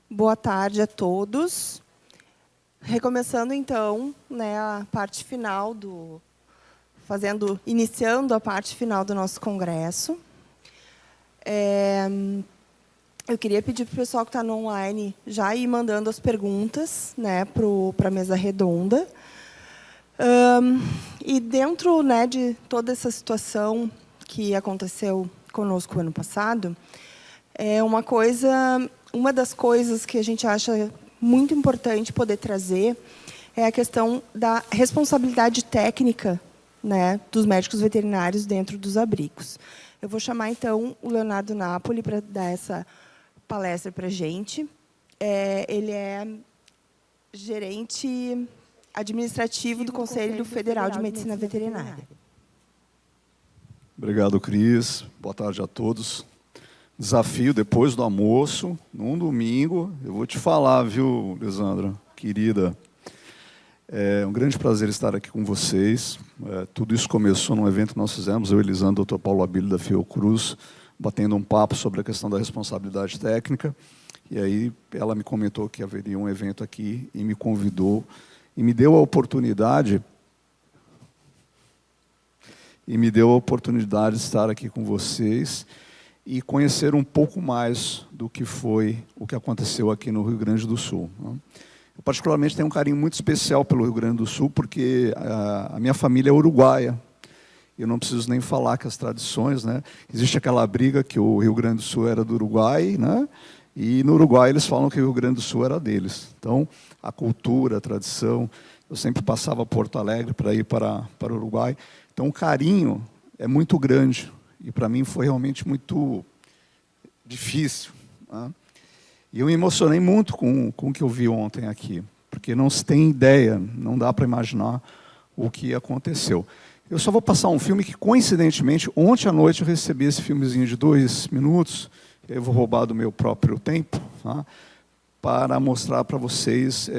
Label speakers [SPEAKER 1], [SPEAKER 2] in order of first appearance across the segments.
[SPEAKER 1] Boa tarde a todos. Recomeçando, então, né, a parte final iniciando a parte final do nosso congresso. Eu queria pedir para o pessoal que está no online já ir mandando as perguntas, né, para a mesa redonda. E dentro, né, de toda essa situação que aconteceu conosco ano passado, uma das coisas que a gente acha muito importante poder trazer é a questão da responsabilidade técnica, né, dos médicos veterinários dentro dos abrigos. Eu vou chamar, então, o Leonardo Napoli para dar essa palestra para a gente. Ele é gerente administrativo do Conselho Federal de Medicina Veterinária.
[SPEAKER 2] Obrigado, Cris. Boa tarde a todos. Desafio depois do almoço, num domingo. Eu vou te falar, viu, Lisandra, querida. É um grande prazer estar aqui com vocês. Tudo isso começou num evento que nós fizemos, eu e Lisandra, Dr. Paulo Abílio da Fiocruz, batendo um papo sobre a questão da responsabilidade técnica. E aí ela me comentou que haveria um evento aqui e me convidou e me deu a oportunidade de estar aqui com vocês e conhecer um pouco mais do que foi o que aconteceu aqui no Rio Grande do Sul. Eu, particularmente, tenho um carinho muito especial pelo Rio Grande do Sul, porque a minha família é uruguaia. Eu não preciso nem falar que as tradições, né? Existe aquela briga que o Rio Grande do Sul era do Uruguai, né? E no Uruguai eles falam que o Rio Grande do Sul era deles. Então, a cultura, a tradição, eu sempre passava Porto Alegre para ir para o Uruguai. Então, o carinho é muito grande. E, para mim, foi realmente muito difícil. Né? E eu me emocionei muito com o que eu vi ontem aqui, porque não se tem ideia, não dá para imaginar o que aconteceu. Eu só vou passar um filme que, coincidentemente, ontem à noite eu recebi esse filmezinho de 2 minutos, eu vou roubar do meu próprio tempo, tá? Para mostrar para vocês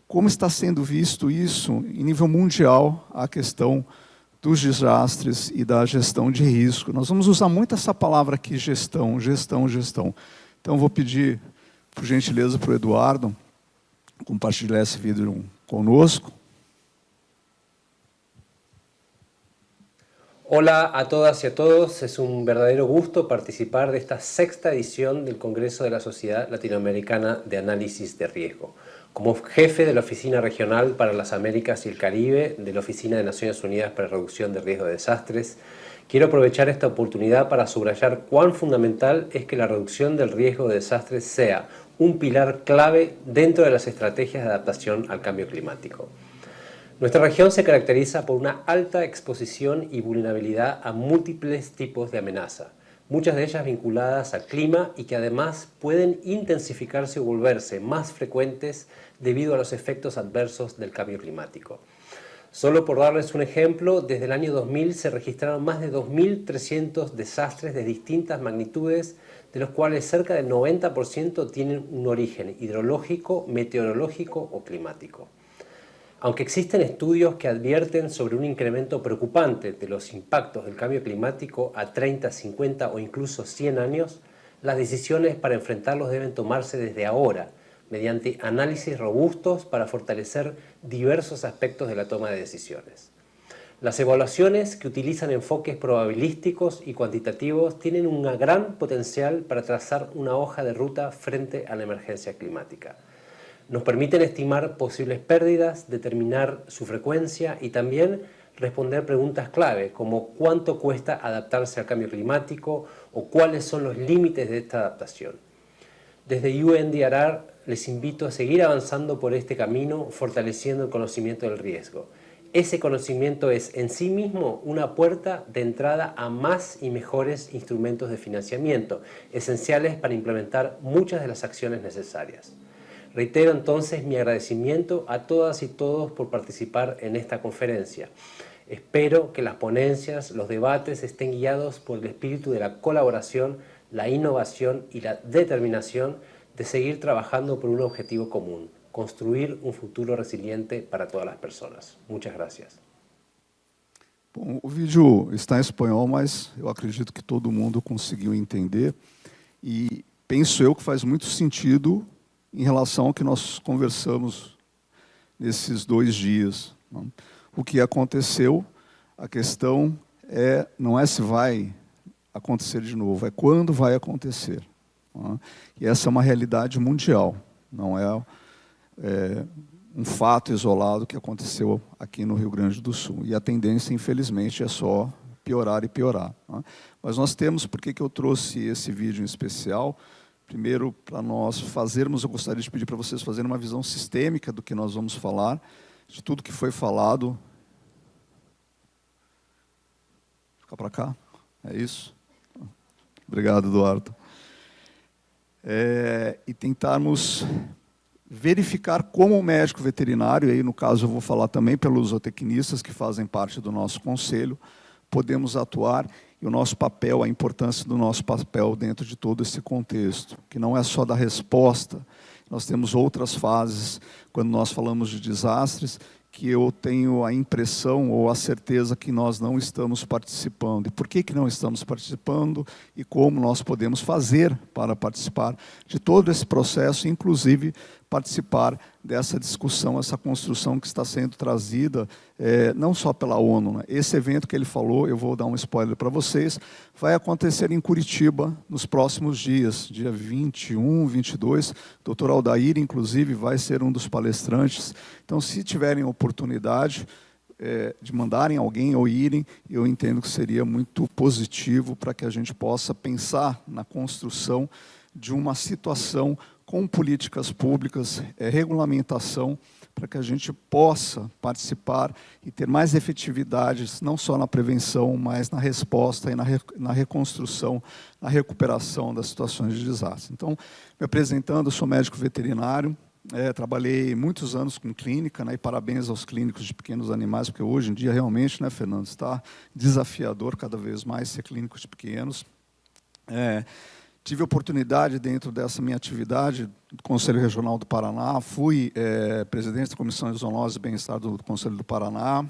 [SPEAKER 2] como está sendo visto isso em nível mundial, a questão dos desastres e da gestão de risco. Nós vamos usar muito essa palavra aqui, gestão, gestão, gestão. Então, vou pedir, por gentileza, para o Eduardo compartilhar esse vídeo conosco.
[SPEAKER 3] Hola a todas y a todos, es un verdadero gusto participar de esta 6ª edición del Congreso de la Sociedad Latinoamericana de Análisis de Riesgo. Como jefe de la Oficina Regional para las Américas y el Caribe de la Oficina de Naciones Unidas para la Reducción de Riesgo de Desastres, quiero aprovechar esta oportunidad para subrayar cuán fundamental es que la reducción del riesgo de desastres sea un pilar clave dentro de las estrategias de adaptación al cambio climático. Nuestra región se caracteriza por una alta exposición y vulnerabilidad a múltiples tipos de amenaza, muchas de ellas vinculadas al clima y que además pueden intensificarse o volverse más frecuentes debido a los efectos adversos del cambio climático. Solo por darles un ejemplo, desde el año 2000 se registraron más de 2.300 desastres de distintas magnitudes, de los cuales cerca del 90% tienen un origen hidrológico, meteorológico o climático. Aunque existen estudios que advierten sobre un incremento preocupante de los impactos del cambio climático a 30, 50 o incluso 100 años, las decisiones para enfrentarlos deben tomarse desde ahora, mediante análisis robustos para fortalecer diversos aspectos de la toma de decisiones. Las evaluaciones, que utilizan enfoques probabilísticos y cuantitativos, tienen un gran potencial para trazar una hoja de ruta frente a la emergencia climática. Nos permiten estimar posibles pérdidas, determinar su frecuencia y también responder preguntas clave, como cuánto cuesta adaptarse al cambio climático o cuáles son los límites de esta adaptación. Desde UNDRR les invito a seguir avanzando por este camino, fortaleciendo el conocimiento del riesgo. Ese conocimiento es en sí mismo una puerta de entrada a más y mejores instrumentos de financiamiento, esenciales para implementar muchas de las acciones necesarias. Reitero entonces mi agradecimiento a todas y todos por participar en esta conferencia. Espero que las ponencias, los debates estén guiados por el espíritu de la colaboración, la innovación y la determinación de seguir trabajando por un objetivo común: construir un futuro resiliente para todas las personas. Muchas gracias.
[SPEAKER 2] Bom, o vídeo está em espanhol, mas eu acredito que todo mundo conseguiu entender. E penso eu que faz muito sentido em relação ao que nós conversamos nesses 2 dias. O que aconteceu, a questão não é se vai acontecer de novo, é quando vai acontecer. E essa é uma realidade mundial, não é um fato isolado que aconteceu aqui no Rio Grande do Sul. E a tendência, infelizmente, é só piorar e piorar. Mas nós temos, por que eu trouxe esse vídeo em especial? Primeiro, para nós fazermos, eu gostaria de pedir para vocês fazerem uma visão sistêmica do que nós vamos falar, de tudo que foi falado. Fica para cá, é isso? Obrigado, Eduardo. E tentarmos verificar como o médico veterinário, e aí no caso eu vou falar também pelos zootecnistas que fazem parte do nosso conselho, podemos atuar e o nosso papel, a importância do nosso papel dentro de todo esse contexto, que não é só da resposta, nós temos outras fases, quando nós falamos de desastres, que eu tenho a impressão ou a certeza que nós não estamos participando. E por que não estamos participando e como nós podemos fazer para participar de todo esse processo, inclusive participar dessa discussão, essa construção que está sendo trazida, não só pela ONU. Né? Esse evento que ele falou, eu vou dar um spoiler para vocês, vai acontecer em Curitiba nos próximos dias, dia 21, 22. O Dr. Aldair, inclusive, vai ser um dos palestrantes. Então, se tiverem oportunidade de mandarem alguém ou irem, eu entendo que seria muito positivo para que a gente possa pensar na construção de uma situação com políticas públicas, regulamentação, para que a gente possa participar e ter mais efetividades, não só na prevenção, mas na resposta e na reconstrução, na recuperação das situações de desastre. Então, me apresentando, eu sou médico veterinário, trabalhei muitos anos com clínica, né, e parabéns aos clínicos de pequenos animais, porque hoje em dia realmente, né, Fernando, está desafiador cada vez mais ser clínico de pequenos. Tive a oportunidade, dentro dessa minha atividade, do Conselho Regional do Paraná, fui presidente da Comissão de Zoonose e Bem-Estar do Conselho do Paraná,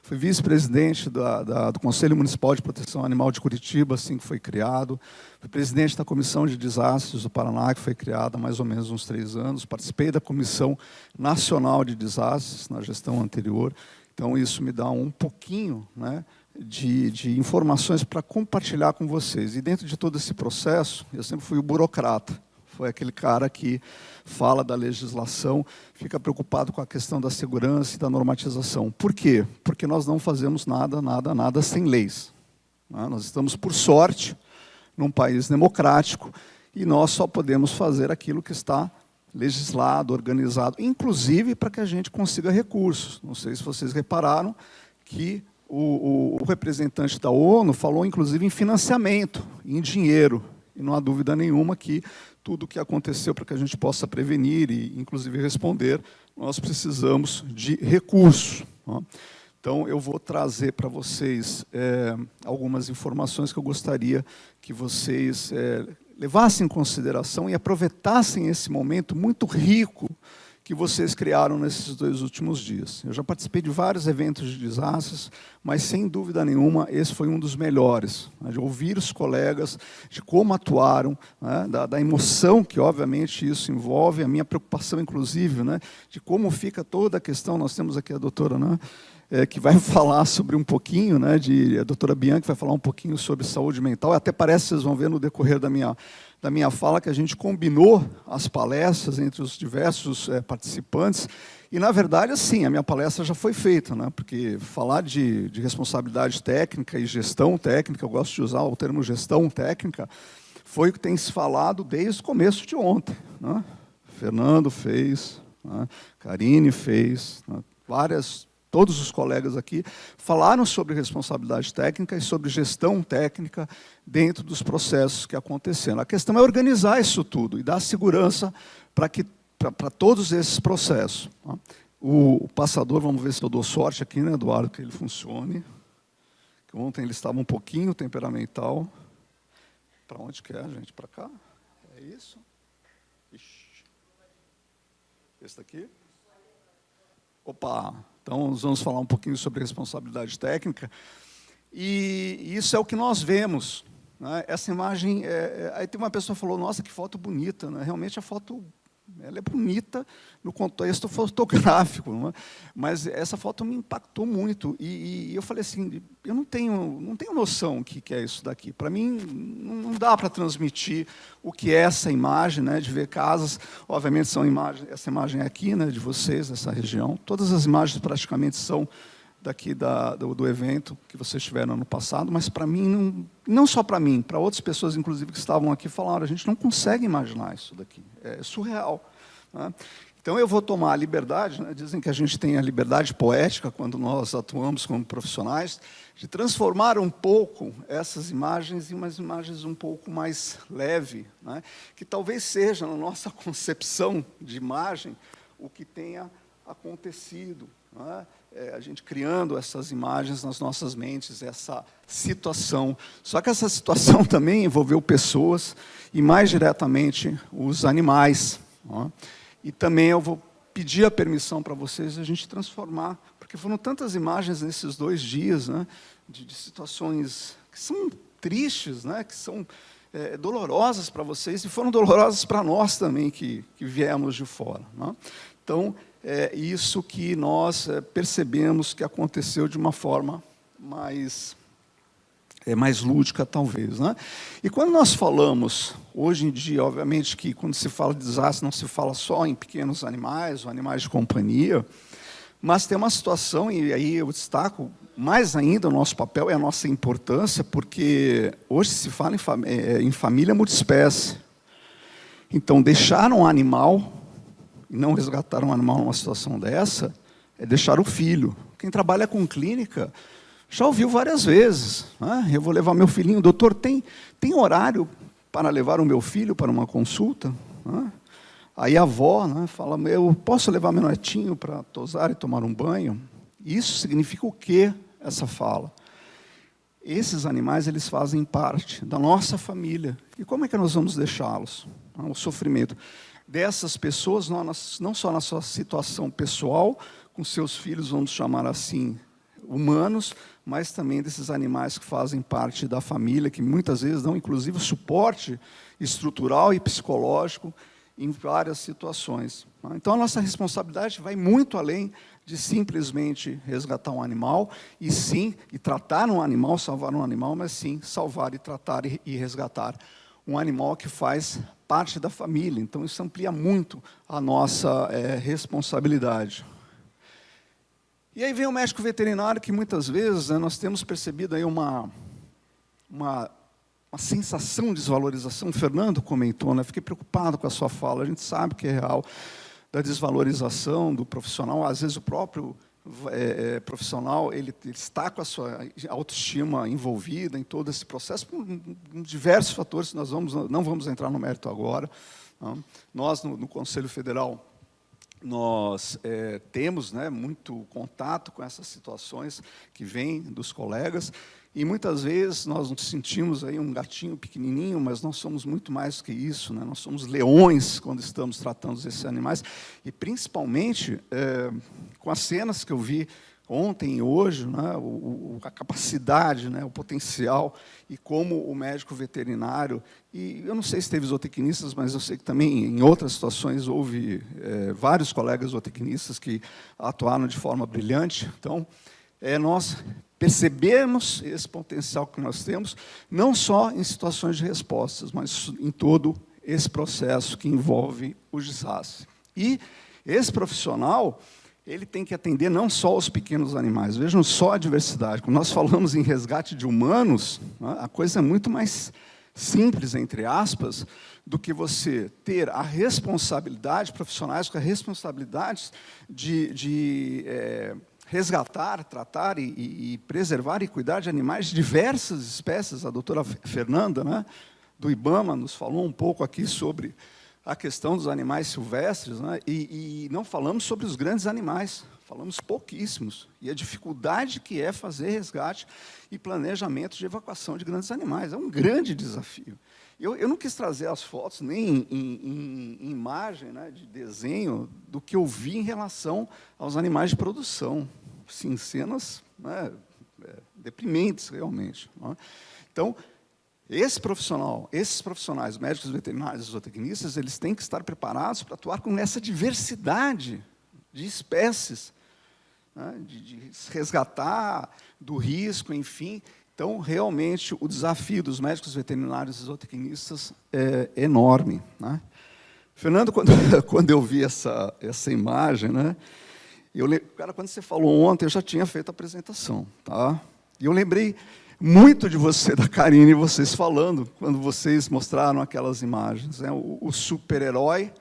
[SPEAKER 2] fui vice-presidente do Conselho Municipal de Proteção Animal de Curitiba, assim que foi criado, fui presidente da Comissão de Desastres do Paraná, que foi criada há mais ou menos uns 3 anos, participei da Comissão Nacional de Desastres, na gestão anterior, então isso me dá um pouquinho, né, de informações para compartilhar com vocês. E dentro de todo esse processo, eu sempre fui o burocrata. Foi aquele cara que fala da legislação, fica preocupado com a questão da segurança e da normatização. Por quê? Porque nós não fazemos nada sem leis. Nós estamos, por sorte, num país democrático e nós só podemos fazer aquilo que está legislado, organizado, inclusive para que a gente consiga recursos. Não sei se vocês repararam que o representante da ONU falou, inclusive, em financiamento, em dinheiro. E não há dúvida nenhuma que tudo o que aconteceu para que a gente possa prevenir e, inclusive, responder, nós precisamos de recursos. Então, eu vou trazer para vocês algumas informações que eu gostaria que vocês levassem em consideração e aproveitassem esse momento muito rico que vocês criaram nesses 2 últimos dias. Eu já participei de vários eventos de desastres, mas, sem dúvida nenhuma, esse foi um dos melhores. Né, de ouvir os colegas, de como atuaram, né, da emoção que, obviamente, isso envolve, a minha preocupação, inclusive, né, de como fica toda a questão. Nós temos aqui a doutora, né, que vai falar sobre um pouquinho, né, a doutora Bianchi vai falar um pouquinho sobre saúde mental. Até parece que vocês vão ver no decorrer da minha fala que a gente combinou as palestras entre os diversos participantes. E, na verdade, assim, a minha palestra já foi feita, né, porque falar de responsabilidade técnica e gestão técnica, eu gosto de usar o termo gestão técnica, foi o que tem se falado desde o começo de ontem. Né? Fernando fez, né, Karine fez, né, todos os colegas aqui falaram sobre responsabilidade técnica e sobre gestão técnica dentro dos processos que aconteceram. A questão é organizar isso tudo e dar segurança para todos esses processos. O passador, vamos ver se eu dou sorte aqui, né, Eduardo, que ele funcione. Ontem ele estava um pouquinho temperamental. Para onde que é, gente? Para cá? É isso? Ixi. Esse daqui? Opa! Então, nós vamos falar um pouquinho sobre responsabilidade técnica. E isso é o que nós vemos, né? Essa imagem, aí tem uma pessoa que falou, nossa, que foto bonita, né? Realmente a foto ela é bonita no contexto fotográfico, não é? Mas essa foto me impactou muito. E eu falei assim, eu não tenho noção o que é isso daqui. Para mim, não dá para transmitir o que é essa imagem, né, de ver casas. Obviamente, são imagens, essa imagem aqui, né, de vocês, dessa região. Todas as imagens praticamente são daqui do evento que vocês tiveram ano passado, mas para mim, não só para mim, para outras pessoas, inclusive, que estavam aqui, falaram, a gente não consegue imaginar isso daqui, é surreal. Né? Então, eu vou tomar a liberdade, né, dizem que a gente tem a liberdade poética, quando nós atuamos como profissionais, de transformar um pouco essas imagens em umas imagens um pouco mais leve, né, que talvez seja, na nossa concepção de imagem, o que tenha acontecido, né? A gente criando essas imagens nas nossas mentes, essa situação. Só que essa situação também envolveu pessoas e, mais diretamente, os animais. Né? E também eu vou pedir a permissão para vocês a gente transformar, porque foram tantas imagens nesses 2 dias, né, de situações que são tristes, né, que são dolorosas para vocês e foram dolorosas para nós também, que viemos de fora. Né? Então, é isso que nós percebemos que aconteceu de uma forma mais lúdica, talvez. Né? E quando nós falamos, hoje em dia, obviamente, que quando se fala de desastre, não se fala só em pequenos animais ou animais de companhia, mas tem uma situação, e aí eu destaco mais ainda o nosso papel e a nossa importância, porque hoje se fala em família multiespécie. Então, deixar um animal e não resgatar um animal numa situação dessa, é deixar o filho. Quem trabalha com clínica já ouviu várias vezes. Né? Eu vou levar meu filhinho, doutor, tem horário para levar o meu filho para uma consulta? Né? Aí a avó, né, fala, eu posso levar meu netinho para tosar e tomar um banho? Isso significa o quê, essa fala? Esses animais, eles fazem parte da nossa família. E como é que nós vamos deixá-los? O sofrimento dessas pessoas, não só na sua situação pessoal, com seus filhos, vamos chamar assim, humanos, mas também desses animais que fazem parte da família, que muitas vezes dão, inclusive, suporte estrutural e psicológico em várias situações. Então, a nossa responsabilidade vai muito além de simplesmente resgatar um animal, e sim, e tratar um animal, salvar um animal, mas sim, salvar e tratar e resgatar um animal que faz parte da família. Então, isso amplia muito a nossa responsabilidade. E aí vem o médico veterinário, que muitas vezes, né, nós temos percebido aí uma sensação de desvalorização. O Fernando comentou, né, fiquei preocupado com a sua fala, a gente sabe que é real, da desvalorização do profissional. Às vezes o próprio profissional ele está com a sua autoestima envolvida em todo esse processo, por diversos fatores, nós não vamos entrar no mérito agora. Não. Nós, no Conselho Federal, nós temos, né, muito contato com essas situações que vêm dos colegas, e muitas vezes nós nos sentimos aí um gatinho pequenininho, mas nós somos muito mais que isso, né? Nós somos leões quando estamos tratando desses animais, e principalmente com as cenas que eu vi ontem e hoje, né, a capacidade, né, o potencial, e como o médico veterinário, e eu não sei se teve zootecnistas, mas eu sei que também em outras situações houve vários colegas zootecnistas que atuaram de forma brilhante. Então, nós percebemos esse potencial que nós temos, não só em situações de respostas, mas em todo esse processo que envolve o desastre. E esse profissional, ele tem que atender não só os pequenos animais, vejam só a diversidade. Quando nós falamos em resgate de humanos, né, a coisa é muito mais simples, entre aspas, do que você ter a responsabilidade, profissionais com a responsabilidade de resgatar, tratar e preservar e cuidar de animais de diversas espécies. A doutora Fernanda, né, do IBAMA, nos falou um pouco aqui sobre a questão dos animais silvestres, né, e não falamos sobre os grandes animais, falamos pouquíssimos. E a dificuldade que é fazer resgate e planejamento de evacuação de grandes animais. É um grande desafio. Eu não quis trazer as fotos, nem em imagem, né, de desenho, do que eu vi em relação aos animais de produção. Sim, cenas, né, deprimentes, realmente. Né? Então, esses profissionais, médicos veterinários e zootecnistas, eles têm que estar preparados para atuar com essa diversidade de espécies, né, de resgatar do risco, enfim. Então, realmente, o desafio dos médicos veterinários e zootecnistas é enorme, né? Fernando, quando eu vi essa imagem, né, cara, quando você falou ontem, eu já tinha feito a apresentação, tá? E eu lembrei muito de você, da Karine, e vocês falando, quando vocês mostraram aquelas imagens, né, o super-herói,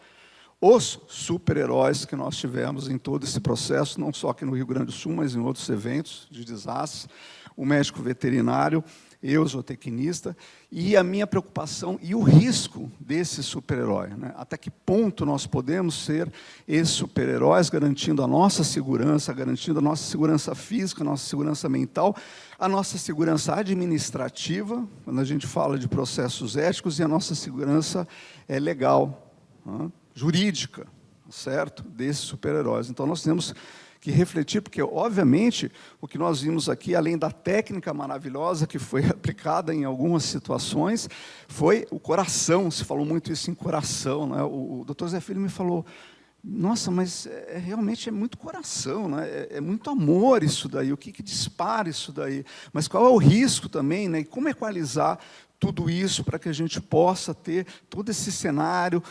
[SPEAKER 2] os super-heróis que nós tivemos em todo esse processo, não só aqui no Rio Grande do Sul, mas em outros eventos de desastres, o médico veterinário, eu, zootecnista, e a minha preocupação e o risco desse super-herói, né? Até que ponto nós podemos ser esses super-heróis, garantindo a nossa segurança física, a nossa segurança mental, a nossa segurança administrativa, quando a gente fala de processos éticos, e a nossa segurança legal, né, jurídica, certo? Desses super-heróis. Então, nós temos que refletir, porque, obviamente, o que nós vimos aqui, além da técnica maravilhosa que foi aplicada em algumas situações, foi o coração. Se falou muito isso em coração, né? O Dr. Zé Filho me falou, nossa, mas realmente é muito coração, né? É muito amor isso daí, o que dispara isso daí? Mas qual é o risco também, né? E como equalizar tudo isso para que a gente possa ter todo esse cenário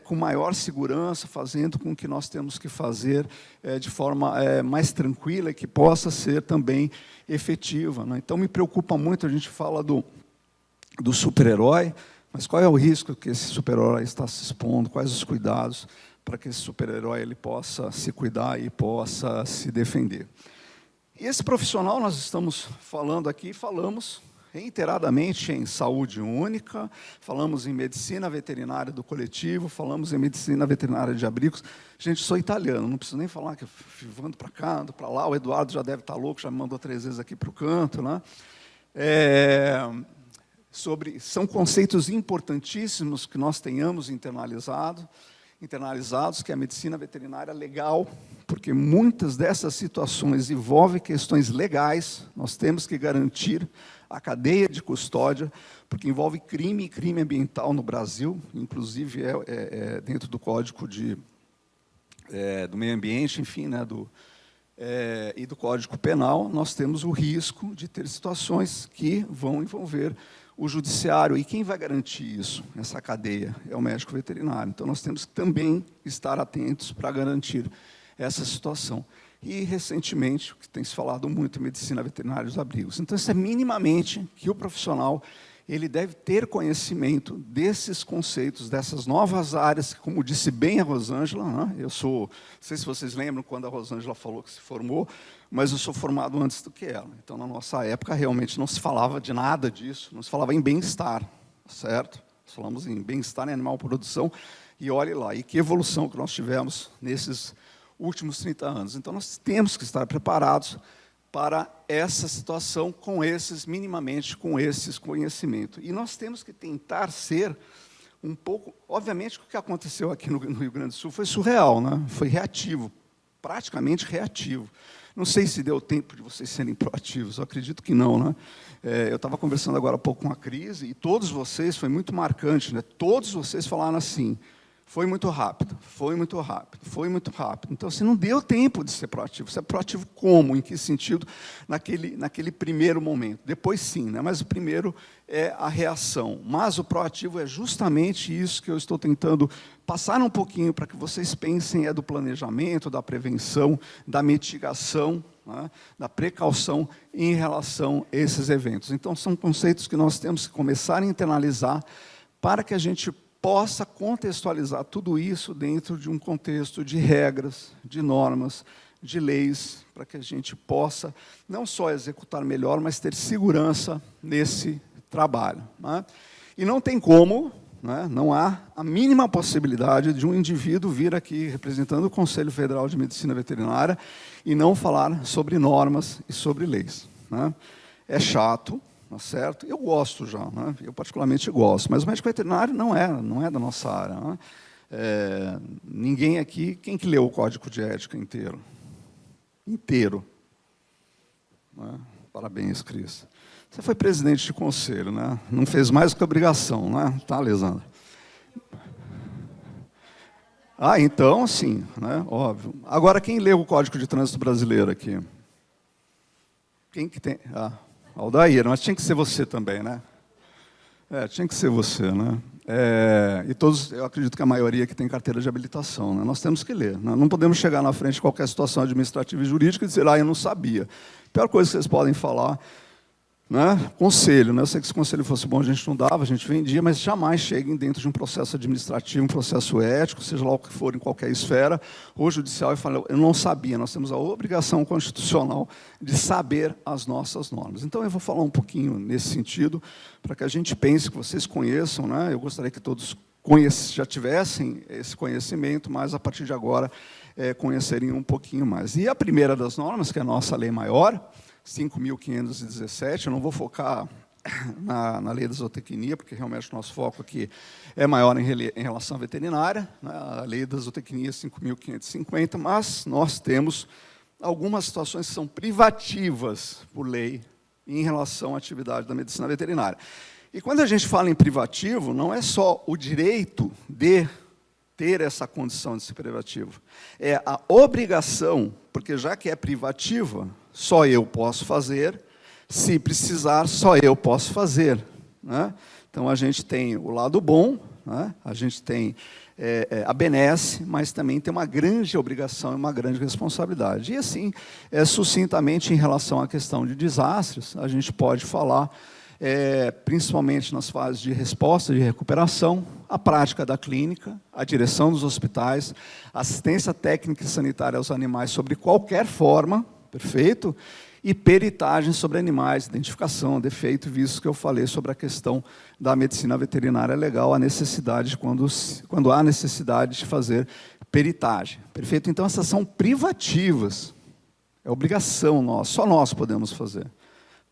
[SPEAKER 2] com maior segurança, fazendo com que nós temos que fazer de forma mais tranquila e que possa ser também efetiva, né? Então, me preocupa muito, a gente fala do super-herói, mas qual é o risco que esse super-herói está se expondo, quais os cuidados para que esse super-herói ele possa se cuidar e possa se defender. E esse profissional, nós estamos falando aqui, falamos reiteradamente em saúde única, falamos em medicina veterinária do coletivo, falamos em medicina veterinária de abrigos. Gente, sou italiano, não preciso nem falar que eu ando para cá, ando para lá, o Eduardo já deve estar louco, já me mandou 3 vezes aqui para o canto, né? São conceitos importantíssimos que nós tenhamos internalizados, que é a medicina veterinária legal, porque muitas dessas situações envolvem questões legais, nós temos que garantir a cadeia de custódia, porque envolve crime e crime ambiental no Brasil, inclusive dentro do Código do Meio Ambiente, enfim, né, e do Código Penal, nós temos o risco de ter situações que vão envolver o judiciário. E quem vai garantir isso, essa cadeia? É o médico veterinário. Então, nós temos que também estar atentos para garantir essa situação. E, recentemente, o que tem se falado muito em medicina veterinária dos abrigos. Então, isso é minimamente que o profissional ele deve ter conhecimento desses conceitos, dessas novas áreas, como disse bem a Rosângela, né? Não sei se vocês lembram quando a Rosângela falou que se formou, mas eu sou formado antes do que ela. Então, na nossa época, realmente não se falava de nada disso, não se falava em bem-estar, certo? Nós falamos em bem-estar em animal produção, e olhe lá, e que evolução que nós tivemos nesses últimos 30 anos. Então, nós temos que estar preparados para essa situação minimamente com esses conhecimentos. E nós temos que tentar ser um pouco... Obviamente, o que aconteceu aqui no Rio Grande do Sul foi surreal, né? Foi reativo, praticamente reativo. Não sei se deu tempo de vocês serem proativos, eu acredito que não, né? Eu estava conversando agora há pouco com a Cris, e todos vocês, foi muito marcante, né? Todos vocês falaram assim, foi muito rápido, foi muito rápido, foi muito rápido. Então, assim, não deu tempo de ser proativo. Você é proativo como? Em que sentido? Naquele primeiro momento. Depois, sim, né? Mas o primeiro é a reação. Mas o proativo é justamente isso que eu estou tentando passar um pouquinho para que vocês pensem do planejamento, da prevenção, da mitigação, né? Da precaução em relação a esses eventos. Então, são conceitos que nós temos que começar a internalizar para que a gente possa contextualizar tudo isso dentro de um contexto de regras, de normas, de leis, para que a gente possa não só executar melhor, mas ter segurança nesse trabalho, né? E não tem como, né, não há a mínima possibilidade de um indivíduo vir aqui representando o Conselho Federal de Medicina Veterinária e não falar sobre normas e sobre leis, né? É chato, tá certo? Eu gosto já, né? Eu particularmente gosto, mas o médico veterinário não é da nossa área, né? Ninguém aqui, quem que leu o Código de Ética inteiro? Inteiro. Né? Parabéns, Cris. Você foi presidente de conselho, né? Não fez mais do que obrigação, né? Tá, Lisandra? Ah, então, sim, né? Óbvio. Agora, quem leu o Código de Trânsito Brasileiro aqui? Quem que tem? Ah, Aldair, mas tinha que ser você também, né? Tinha que ser você, né? E todos, eu acredito que a maioria que tem carteira de habilitação, né? Nós temos que ler. Né? Não podemos chegar na frente de qualquer situação administrativa e jurídica e dizer, eu não sabia. A pior coisa que vocês podem falar, né? Conselho, né? Eu sei que se o conselho fosse bom, a gente não dava, a gente vendia, mas jamais cheguem dentro de um processo administrativo, um processo ético, seja lá o que for, em qualquer esfera, ou judicial, e falam, eu não sabia. Nós temos a obrigação constitucional de saber as nossas normas. Então, eu vou falar um pouquinho nesse sentido, para que a gente pense, que vocês conheçam, né? Eu gostaria que todos já tivessem esse conhecimento, mas, a partir de agora, conhecerem um pouquinho mais. E a primeira das normas, que é a nossa lei maior, 5.517, eu não vou focar na lei da zootecnia, porque realmente o nosso foco aqui é maior em relação à veterinária, né? A lei da zootecnia é 5.550, mas nós temos algumas situações que são privativas por lei em relação à atividade da medicina veterinária. E quando a gente fala em privativo, não é só o direito de ter essa condição de ser privativo, é a obrigação, porque já que é privativa, só eu posso fazer, se precisar, só eu posso fazer. Né? Então, a gente tem o lado bom, né? A gente tem a benesse, mas também tem uma grande obrigação e uma grande responsabilidade. E, assim, sucintamente, em relação à questão de desastres, a gente pode falar, principalmente nas fases de resposta, de recuperação, a prática da clínica, a direção dos hospitais, assistência técnica e sanitária aos animais sobre qualquer forma, perfeito? E peritagem sobre animais, identificação, defeito, visto que eu falei sobre a questão da medicina veterinária legal, a necessidade, quando há necessidade de fazer peritagem. Perfeito? Então, essas são privativas. É obrigação nossa, só nós podemos fazer.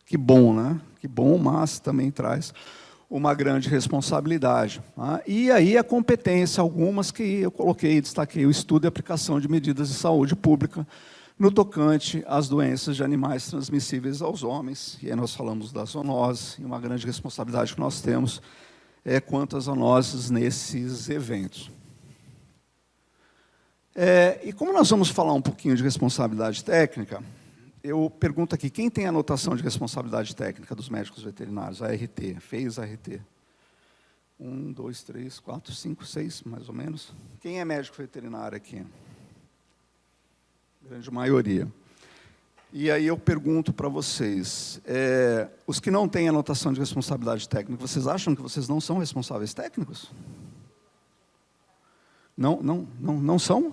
[SPEAKER 2] Que bom, né? Que bom, mas também traz uma grande responsabilidade. Tá? E aí a competência, algumas que eu coloquei, destaquei, o estudo e aplicação de medidas de saúde pública, no tocante às doenças de animais transmissíveis aos homens, e aí nós falamos das zoonoses, e uma grande responsabilidade que nós temos quanto às zoonoses nesses eventos. E como nós vamos falar um pouquinho de responsabilidade técnica, eu pergunto aqui, quem tem a anotação de responsabilidade técnica dos médicos veterinários, a ART, fez a ART? 1, 2, 3, 4, 5, 6, mais ou menos. Quem é médico veterinário aqui? Grande maioria. E aí eu pergunto para vocês, os que não têm anotação de responsabilidade técnica, vocês acham que vocês não são responsáveis técnicos? Não são?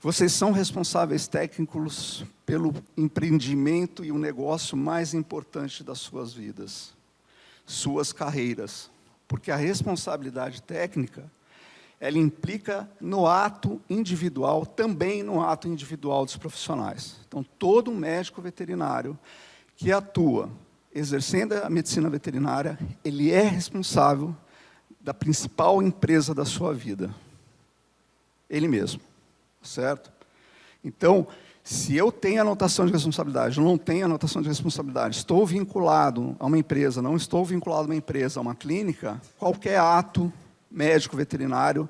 [SPEAKER 2] Vocês são responsáveis técnicos pelo empreendimento e o negócio mais importante das suas vidas, suas carreiras. Porque a responsabilidade técnica, ela implica no ato individual, também no ato individual dos profissionais. Então, todo médico veterinário que atua exercendo a medicina veterinária, ele é responsável da principal empresa da sua vida. Ele mesmo, certo? Então, se eu tenho anotação de responsabilidade, não tenho anotação de responsabilidade, estou vinculado a uma empresa, não estou vinculado a uma empresa, a uma clínica, qualquer ato médico veterinário,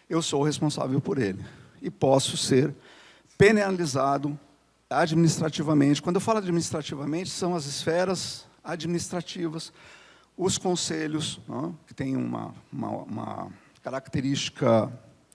[SPEAKER 2] eu sou responsável por ele. E posso ser penalizado administrativamente. Quando eu falo administrativamente, são as esferas administrativas, os conselhos, né, que têm uma característica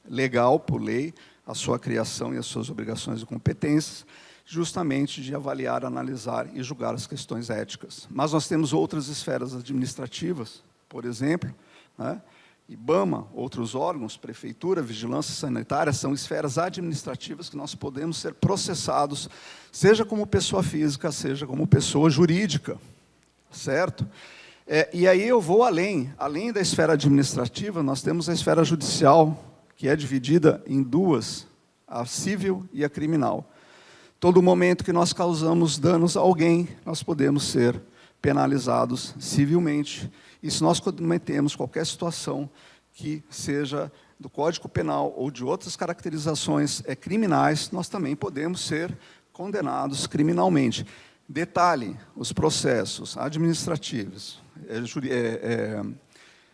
[SPEAKER 2] legal, por lei, a sua criação e as suas obrigações e competências, justamente de avaliar, analisar e julgar as questões éticas. Mas nós temos outras esferas administrativas, por exemplo, né, IBAMA, outros órgãos, prefeitura, vigilância sanitária, são esferas administrativas que nós podemos ser processados, seja como pessoa física, seja como pessoa jurídica, certo? E aí eu vou além da esfera administrativa, nós temos a esfera judicial, que é dividida em duas, a civil e a criminal. Todo momento que nós causamos danos a alguém, nós podemos ser penalizados civilmente. E se nós cometemos qualquer situação que seja do Código Penal ou de outras caracterizações criminais, nós também podemos ser condenados criminalmente. Detalhe, os processos administrativos,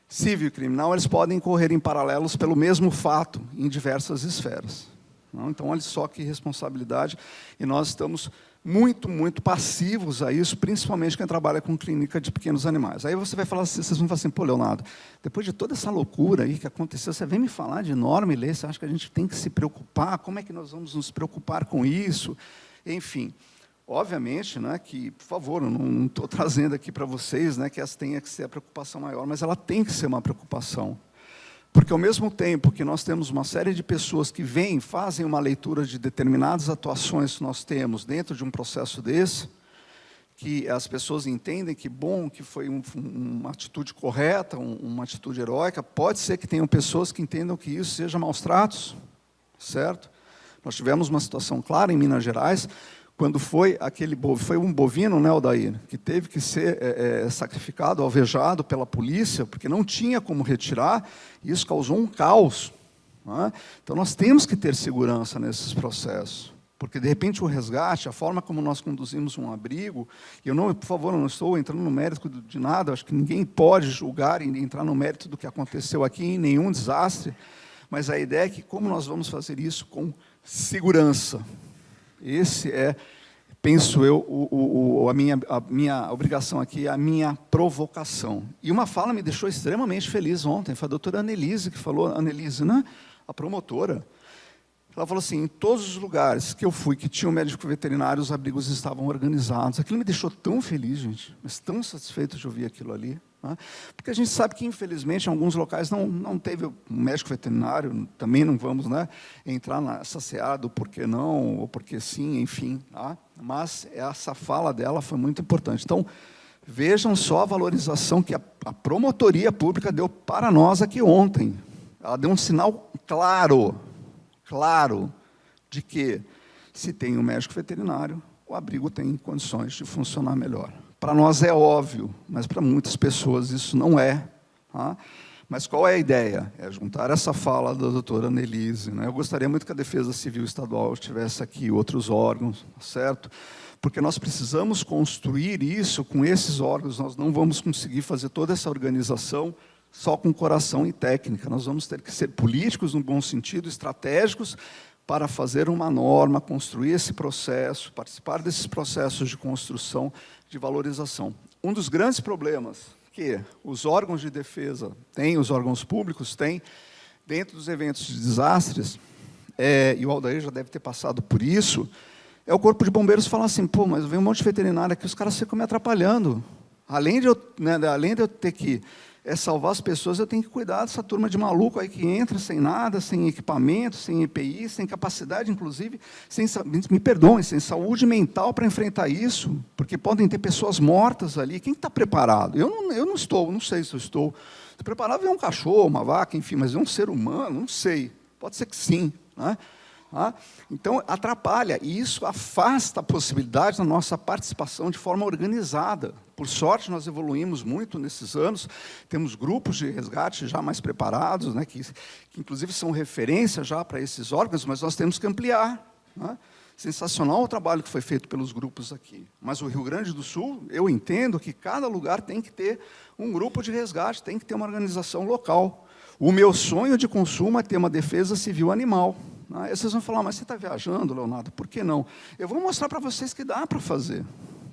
[SPEAKER 2] civil e criminal, eles podem correr em paralelos pelo mesmo fato em diversas esferas. Então, olha só que responsabilidade, e nós estamos muito, muito passivos a isso, principalmente quem trabalha com clínica de pequenos animais. Aí você vai falar, vocês vão falar assim, pô, Leonardo, depois de toda essa loucura aí que aconteceu, você vem me falar de norma e lei, você acha que a gente tem que se preocupar? Como é que nós vamos nos preocupar com isso? Enfim, obviamente, né, que, por favor, eu não estou trazendo aqui para vocês, né, que essa tenha que ser a preocupação maior, mas ela tem que ser uma preocupação. Porque, ao mesmo tempo que nós temos uma série de pessoas que vêm, fazem uma leitura de determinadas atuações que nós temos dentro de um processo desse, que as pessoas entendem que, bom, que foi uma atitude correta, uma atitude heróica, pode ser que tenham pessoas que entendam que isso seja maus tratos, certo? Nós tivemos uma situação clara em Minas Gerais, quando foi um bovino, né, Odair, que teve que ser sacrificado, alvejado pela polícia, porque não tinha como retirar, e isso causou um caos. Né? Então, nós temos que ter segurança nesses processos, porque, de repente, o resgate, a forma como nós conduzimos um abrigo, e eu não, por favor, não estou entrando no mérito de nada, acho que ninguém pode julgar e entrar no mérito do que aconteceu aqui em nenhum desastre, mas a ideia é que como nós vamos fazer isso com segurança. Esse é, penso eu, a minha obrigação aqui, a minha provocação. E uma fala me deixou extremamente feliz ontem, foi a doutora Annelise que falou, Annelise, né, a promotora. Ela falou assim, em todos os lugares que eu fui, que tinha um médico veterinário, os abrigos estavam organizados. Aquilo me deixou tão feliz, gente, mas tão satisfeito de ouvir aquilo ali. Né? Porque a gente sabe que, infelizmente, em alguns locais não teve um médico veterinário, também não vamos, né, entrar nessa seara do porquê não, ou porquê sim, enfim. Tá? Mas essa fala dela foi muito importante. Então, vejam só a valorização que a promotoria pública deu para nós aqui ontem. Ela deu um sinal claro, de que, se tem um médico veterinário, o abrigo tem condições de funcionar melhor. Para nós é óbvio, mas para muitas pessoas isso não é. Tá? Mas qual é a ideia? É juntar essa fala da doutora Annelise. Né? Eu gostaria muito que a Defesa Civil Estadual estivesse aqui, outros órgãos, certo? Porque nós precisamos construir isso com esses órgãos, nós não vamos conseguir fazer toda essa organização só com coração e técnica. Nós vamos ter que ser políticos, no bom sentido, estratégicos, para fazer uma norma, construir esse processo, participar desses processos de construção, de valorização. Um dos grandes problemas que os órgãos de defesa têm, os órgãos públicos têm, dentro dos eventos de desastres, e o Aldair já deve ter passado por isso, é o Corpo de Bombeiros falar assim, pô, mas vem um monte de veterinário aqui, os caras ficam me atrapalhando. Além de eu ter que salvar as pessoas, eu tenho que cuidar dessa turma de maluco aí que entra sem nada, sem equipamento, sem EPI, sem capacidade, inclusive, me perdoem, sem saúde mental para enfrentar isso, porque podem ter pessoas mortas ali. Quem está preparado? Eu não estou, não sei se eu estou. Estou preparado a ver um cachorro, uma vaca, enfim, mas é um ser humano, não sei. Pode ser que sim. Né? Então, atrapalha, e isso afasta a possibilidade da nossa participação de forma organizada. Por sorte, nós evoluímos muito nesses anos, temos grupos de resgate já mais preparados, né, que inclusive são referência já para esses órgãos, mas nós temos que ampliar. Né? Sensacional o trabalho que foi feito pelos grupos aqui. Mas o Rio Grande do Sul, eu entendo que cada lugar tem que ter um grupo de resgate, tem que ter uma organização local. O meu sonho de consumo é ter uma defesa civil animal. Aí vocês vão falar, mas você está viajando, Leonardo, por que não? Eu vou mostrar para vocês que dá para fazer,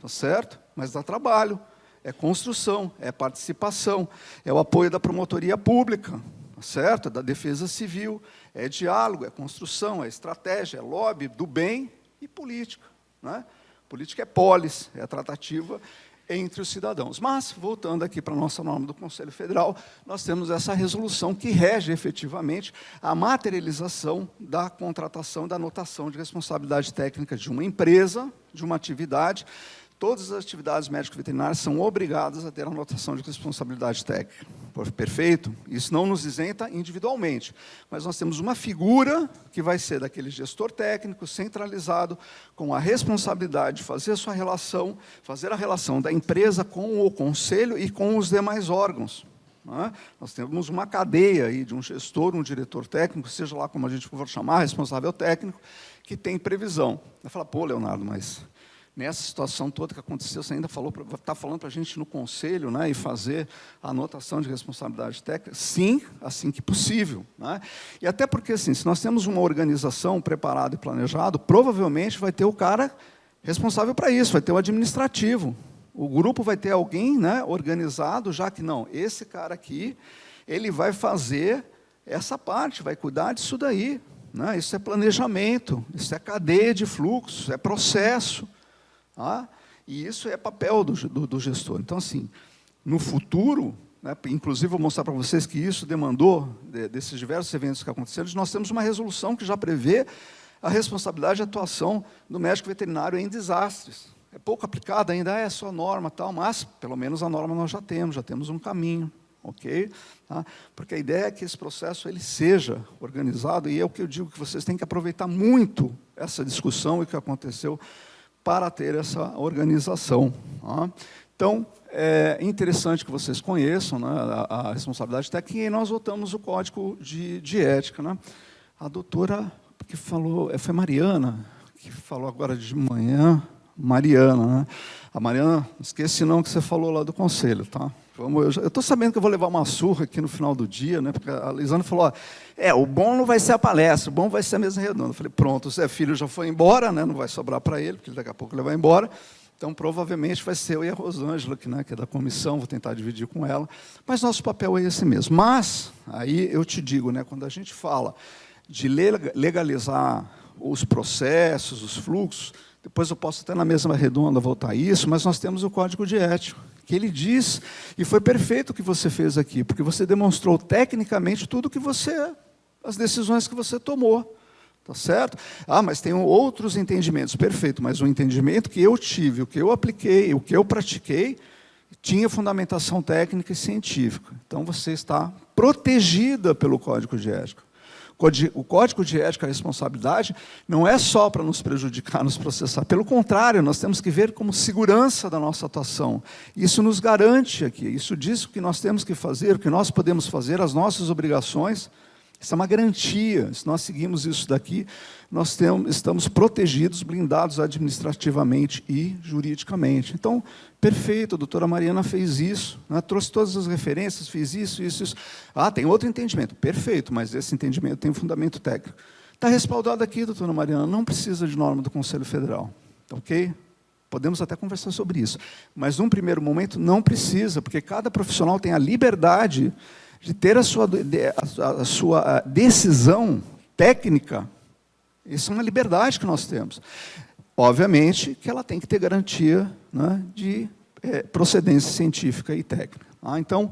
[SPEAKER 2] tá certo? Mas dá trabalho, é construção, é participação, é o apoio da promotoria pública, tá certo? É da defesa civil, é diálogo, é construção, é estratégia, é lobby do bem e política. Né? Política é polis, é a tratativa entre os cidadãos. Mas, voltando aqui para a nossa norma do Conselho Federal, nós temos essa resolução que rege, efetivamente, a materialização da contratação, da anotação de responsabilidade técnica de uma empresa, de uma atividade. Todas as atividades médico-veterinárias são obrigadas a ter a anotação de responsabilidade técnica. Perfeito? Isso não nos isenta individualmente, mas nós temos uma figura que vai ser daquele gestor técnico centralizado com a responsabilidade de fazer a sua relação, fazer a relação da empresa com o conselho e com os demais órgãos. Né? Nós temos uma cadeia aí de um gestor, um diretor técnico, seja lá como a gente for chamar, responsável técnico, que tem previsão. Vai falar, pô, Leonardo, mas nessa situação toda que aconteceu, você ainda está falando para a gente no conselho, né, e fazer a anotação de responsabilidade técnica? Sim, assim que possível, né? E até porque, assim, se nós temos uma organização preparada e planejada, provavelmente vai ter o cara responsável para isso, vai ter o administrativo. O grupo vai ter alguém, né, organizado, já que não, esse cara aqui, ele vai fazer essa parte, vai cuidar disso daí, né? Isso é planejamento, isso é cadeia de fluxos, é processo. Tá? E isso é papel do gestor. Então, assim, no futuro, né, inclusive vou mostrar para vocês que isso demandou, desses diversos eventos que aconteceram, nós temos uma resolução que já prevê a responsabilidade de atuação do médico veterinário em desastres. É pouco aplicada ainda, é só norma, tal, mas pelo menos a norma nós já temos um caminho. Ok? Tá? Porque a ideia é que esse processo ele seja organizado, e é o que eu digo, que vocês têm que aproveitar muito essa discussão e o que aconteceu para ter essa organização. Tá? Então, é interessante que vocês conheçam, né, a responsabilidade técnica, e nós votamos o código de ética. Né? A doutora que falou, foi Mariana, que falou agora de manhã, Mariana. Né? A Mariana, esqueci não que você falou lá do conselho, tá? Eu estou sabendo que eu vou levar uma surra aqui no final do dia, né? Porque a Lisandra falou, o bom não vai ser a palestra, o bom vai ser a mesa redonda. Eu falei, pronto, o Zé Filho já foi embora, né? Não vai sobrar para ele, porque daqui a pouco ele vai embora. Então, provavelmente, vai ser eu e a Rosângela, que é da comissão, vou tentar dividir com ela. Mas nosso papel é esse mesmo. Mas, aí eu te digo, né? Quando a gente fala de legalizar os processos, os fluxos, depois eu posso até na mesa redonda voltar a isso, mas nós temos o código de ética, que ele diz, e foi perfeito o que você fez aqui, porque você demonstrou tecnicamente tudo que as decisões que você tomou, tá certo? Mas tem outros entendimentos, perfeito, mas o entendimento que eu tive, o que eu apliquei, o que eu pratiquei, tinha fundamentação técnica e científica. Então, você está protegida pelo código de ética. O código de ética e responsabilidade não é só para nos prejudicar, nos processar. Pelo contrário, nós temos que ver como segurança da nossa atuação. Isso nos garante aqui, isso diz o que nós temos que fazer, o que nós podemos fazer, as nossas obrigações. Isso é uma garantia. Se nós seguimos isso daqui, nós estamos protegidos, blindados administrativamente e juridicamente. Então, perfeito, a doutora Mariana fez isso, né? Trouxe todas as referências, fez isso. Tem outro entendimento. Perfeito, mas esse entendimento tem um fundamento técnico. Está respaldado aqui, doutora Mariana, não precisa de norma do Conselho Federal. Ok? Podemos até conversar sobre isso. Mas, num primeiro momento, não precisa, porque cada profissional tem a liberdade de ter a sua decisão técnica. Isso é uma liberdade que nós temos. Obviamente que ela tem que ter garantia, né, de procedência científica e técnica. Então,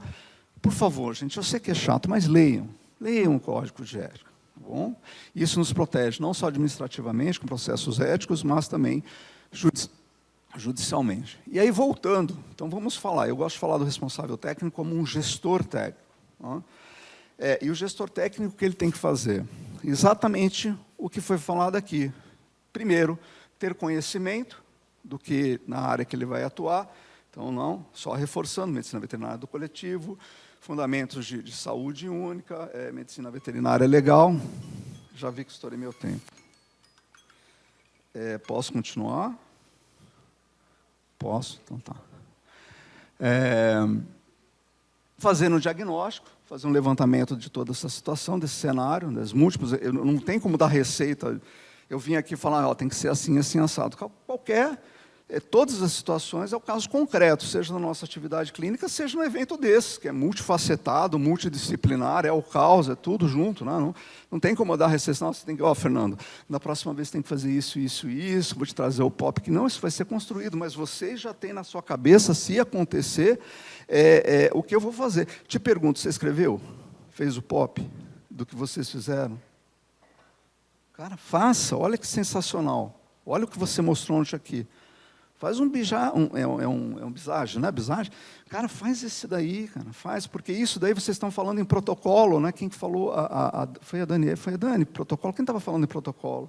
[SPEAKER 2] por favor, gente, eu sei que é chato, mas leiam o código de ética. Tá bom? Isso nos protege não só administrativamente, com processos éticos, mas também judicialmente. E aí, voltando, então vamos falar, eu gosto de falar do responsável técnico como um gestor técnico. E o gestor técnico, o que ele tem que fazer? Exatamente o que foi falado aqui. Primeiro, ter conhecimento do que na área que ele vai atuar. Então, não, só reforçando, medicina veterinária do coletivo, fundamentos de saúde única, medicina veterinária legal. Já vi que estourei meu tempo. Posso continuar? Posso? Então tá. Fazendo um diagnóstico, fazer um levantamento de toda essa situação, desse cenário, das múltiplas. Não tem como dar receita. Eu vim aqui falar, tem que ser assim, assim, assado. Todas as situações é o caso concreto, seja na nossa atividade clínica, seja no evento desses, que é multifacetado, multidisciplinar, é o caos, é tudo junto. Né? Não tem como dar receita. Não, você tem que, Fernando, na próxima vez você tem que fazer isso, vou te trazer o POP, que não, isso vai ser construído, mas você já tem na sua cabeça, se acontecer, o que eu vou fazer. Te pergunto, você escreveu? Fez o POP do que vocês fizeram? Cara, faça, olha que sensacional. Olha o que você mostrou ontem aqui. Faz um bisagem, não é bisagem? Cara, faz esse daí, cara, faz, porque isso daí vocês estão falando em protocolo, né? Quem falou, foi a Dani, protocolo. Quem estava falando em protocolo?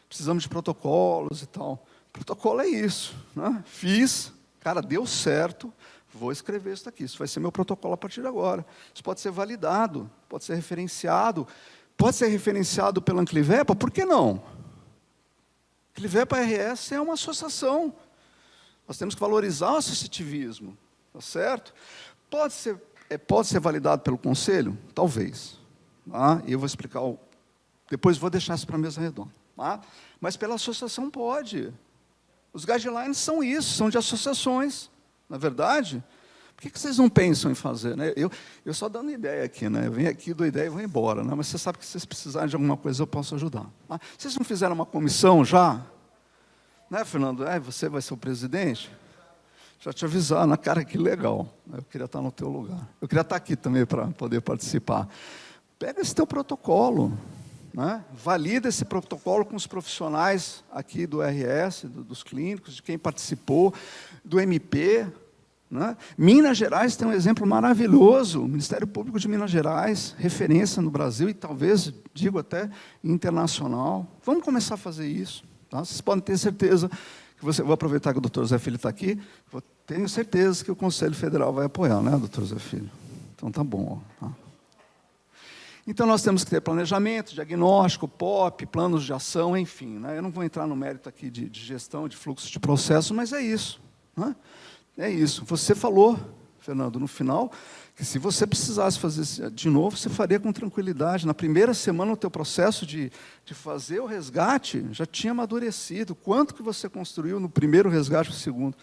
[SPEAKER 2] Precisamos de protocolos e tal. Protocolo é isso, né? Fiz, cara, deu certo, vou escrever isso daqui. Isso vai ser meu protocolo a partir de agora. Isso pode ser validado, pode ser referenciado pela Anclivepa, por que não? O que ele veio para a RS é uma associação. Nós temos que valorizar o associativismo, tá certo? Pode ser validado pelo conselho? Talvez. Tá? E eu vou explicar, depois vou deixar isso para a mesa redonda. Tá? Mas pela associação pode. Os guidelines são isso, são de associações. Na verdade, por que vocês não pensam em fazer? Né? Eu só dando ideia aqui, né? Eu venho aqui, dou ideia e vou embora. Né? Mas você sabe que se vocês precisarem de alguma coisa, eu posso ajudar. Tá? Vocês não fizeram uma comissão já? Né, Fernando? Você vai ser o presidente? Já te avisar, na cara, que legal. Eu queria estar no teu lugar. Eu queria estar aqui também para poder participar. Pega esse teu protocolo, né? Valida esse protocolo com os profissionais aqui do RS, dos clínicos, de quem participou, do MP. Né? Minas Gerais tem um exemplo maravilhoso, o Ministério Público de Minas Gerais, referência no Brasil e talvez, digo até, internacional. Vamos começar a fazer isso. Tá? Vocês podem ter certeza que vou aproveitar que o doutor Zé Filho está aqui, tenho certeza que o Conselho Federal vai apoiar, né, doutor Zé Filho? Então, tá bom. Tá? Então, nós temos que ter planejamento, diagnóstico, POP, planos de ação, enfim. Né? Eu não vou entrar no mérito aqui de gestão, de fluxo de processo, mas é isso. Né? É isso. Você falou, Fernando, no final, que se você precisasse fazer de novo, você faria com tranquilidade. Na primeira semana, o teu processo de fazer o resgate já tinha amadurecido. Quanto que você construiu no primeiro resgate ou no segundo?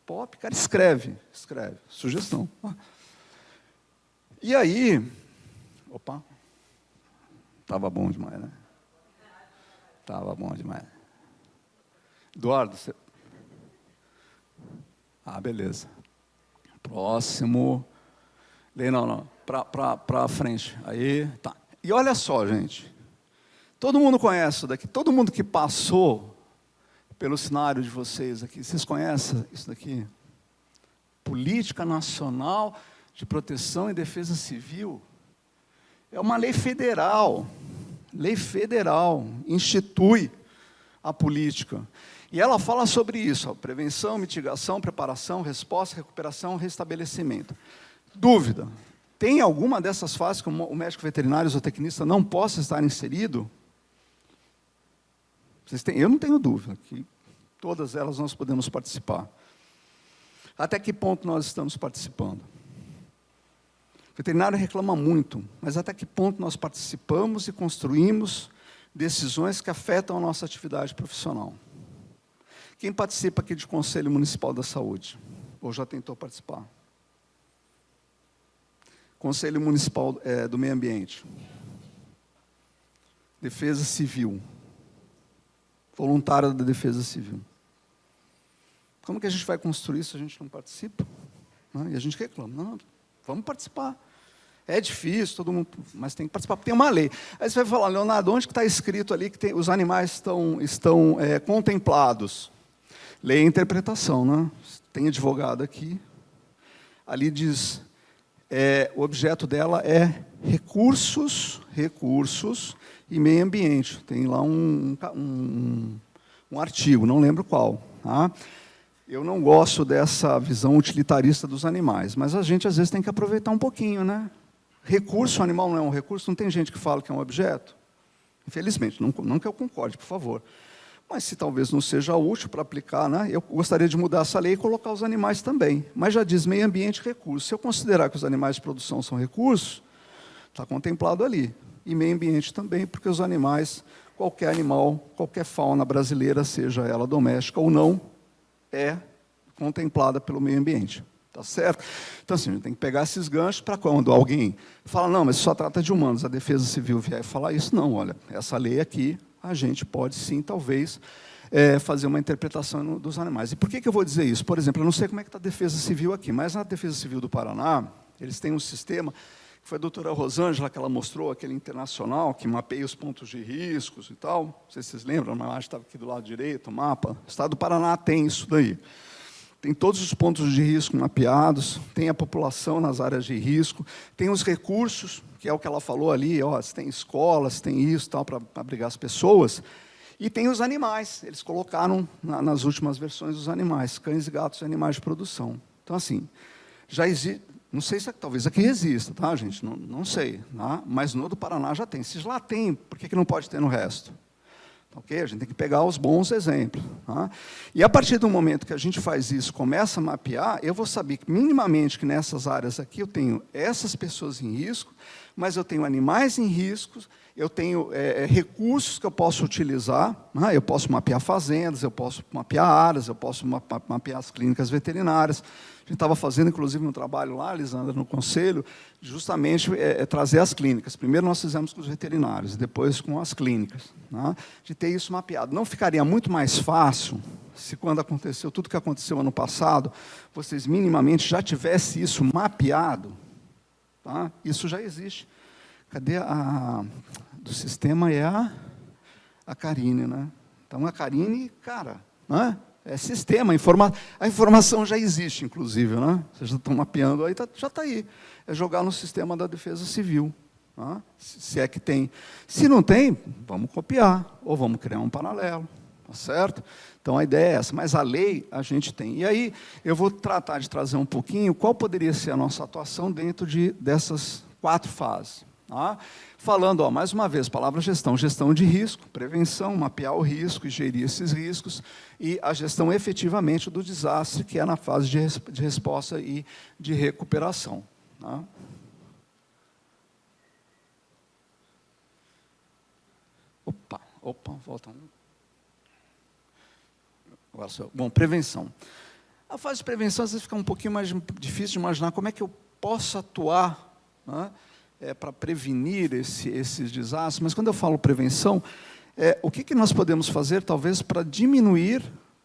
[SPEAKER 2] POP, cara, escreve. Sugestão. E aí... Opa. Estava bom demais, né? Estava bom demais. Eduardo, você... beleza. Próximo. Não. Para frente. Aí, tá. E olha só, gente. Todo mundo conhece isso daqui. Todo mundo que passou pelo cenário de vocês aqui. Vocês conhecem isso daqui? Política Nacional de Proteção e Defesa Civil. É uma lei federal. Lei federal. Institui a política. E ela fala sobre isso, ó, prevenção, mitigação, preparação, resposta, recuperação, restabelecimento. Dúvida, tem alguma dessas fases que o médico veterinário ou zootecnista não possa estar inserido? Eu não tenho dúvida, que todas elas nós podemos participar. Até que ponto nós estamos participando? O veterinário reclama muito, mas até que ponto nós participamos e construímos decisões que afetam a nossa atividade profissional? Quem participa aqui de Conselho Municipal da Saúde? Ou já tentou participar? Conselho Municipal do Meio Ambiente. Defesa Civil. Voluntária da Defesa Civil. Como que a gente vai construir se a gente não participa? E a gente reclama. Não, vamos participar. É difícil, todo mundo, mas tem que participar, porque tem uma lei. Aí você vai falar, Leonardo, onde que está escrito ali que os animais estão contemplados? Lei e interpretação, né? Tem advogado aqui. Ali diz, o objeto dela é recursos e meio ambiente. Tem lá um artigo, não lembro qual. Tá? Eu não gosto dessa visão utilitarista dos animais, mas a gente às vezes tem que aproveitar um pouquinho, né? Recurso, o animal não é um recurso, não tem gente que fala que é um objeto? Infelizmente, não que eu concorde, por favor. Mas se talvez não seja útil para aplicar, né, eu gostaria de mudar essa lei e colocar os animais também. Mas já diz meio ambiente, recurso. Se eu considerar que os animais de produção são recursos, está contemplado ali. E meio ambiente também, porque os animais, qualquer animal, qualquer fauna brasileira, seja ela doméstica ou não, é contemplada pelo meio ambiente. Tá certo? Então, assim, a gente tem que pegar esses ganchos para quando alguém fala, não, mas só trata de humanos, a Defesa Civil vier e falar isso, não, olha, essa lei aqui, a gente pode sim, talvez, fazer uma interpretação dos animais. E por que eu vou dizer isso? Por exemplo, eu não sei como é que está a Defesa Civil aqui, mas na Defesa Civil do Paraná, eles têm um sistema, que foi a doutora Rosângela que ela mostrou, aquele internacional, que mapeia os pontos de riscos e tal. Não sei se vocês lembram, mas acho que estava aqui do lado direito, o mapa. O Estado do Paraná tem isso daí. Tem todos os pontos de risco mapeados, tem a população nas áreas de risco, tem os recursos, que é o que ela falou ali, ó, se tem escolas, tem isso, tal, para abrigar as pessoas, e tem os animais. Eles colocaram nas últimas versões os animais, cães e gatos e animais de produção. Então, assim, já existe, não sei se talvez aqui exista, tá, gente? Não sei, tá? Mas no do Paraná já tem. Se lá tem, por que não pode ter no resto? Ok? A gente tem que pegar os bons exemplos. Tá? E a partir do momento que a gente faz isso, começa a mapear, eu vou saber que, minimamente que nessas áreas aqui eu tenho essas pessoas em risco, mas eu tenho animais em risco, eu tenho recursos que eu posso utilizar, né? Eu posso mapear fazendas, eu posso mapear áreas, eu posso mapear as clínicas veterinárias. A gente estava fazendo, inclusive, um trabalho lá, Lisandra, no Conselho, justamente trazer as clínicas. Primeiro nós fizemos com os veterinários, depois com as clínicas, né? De ter isso mapeado. Não ficaria muito mais fácil se, quando aconteceu tudo o que aconteceu ano passado, vocês minimamente já tivessem isso mapeado? Tá? Isso já existe. Cadê do sistema? É a Karine, né? Então, a Karine, cara, né? É sistema, a informação já existe, inclusive, né? Vocês já estão mapeando, aí já está aí. É jogar no sistema da Defesa Civil. Tá? Se é que tem. Se não tem, vamos copiar, ou vamos criar um paralelo. Tá certo? Então, a ideia é essa, mas a lei a gente tem. E aí, eu vou tratar de trazer um pouquinho qual poderia ser a nossa atuação dentro dessas 4 fases. Tá? Falando, mais uma vez, palavra gestão. Gestão de risco, prevenção, mapear o risco e gerir esses riscos, e a gestão efetivamente do desastre, que é na fase de resposta e de recuperação. Tá? Opa, volta um. Agora bom, prevenção. A fase de prevenção, às vezes, fica um pouquinho mais difícil de imaginar como é que eu posso atuar, né? Para prevenir esses desastres, mas quando eu falo prevenção, o que nós podemos fazer, talvez, para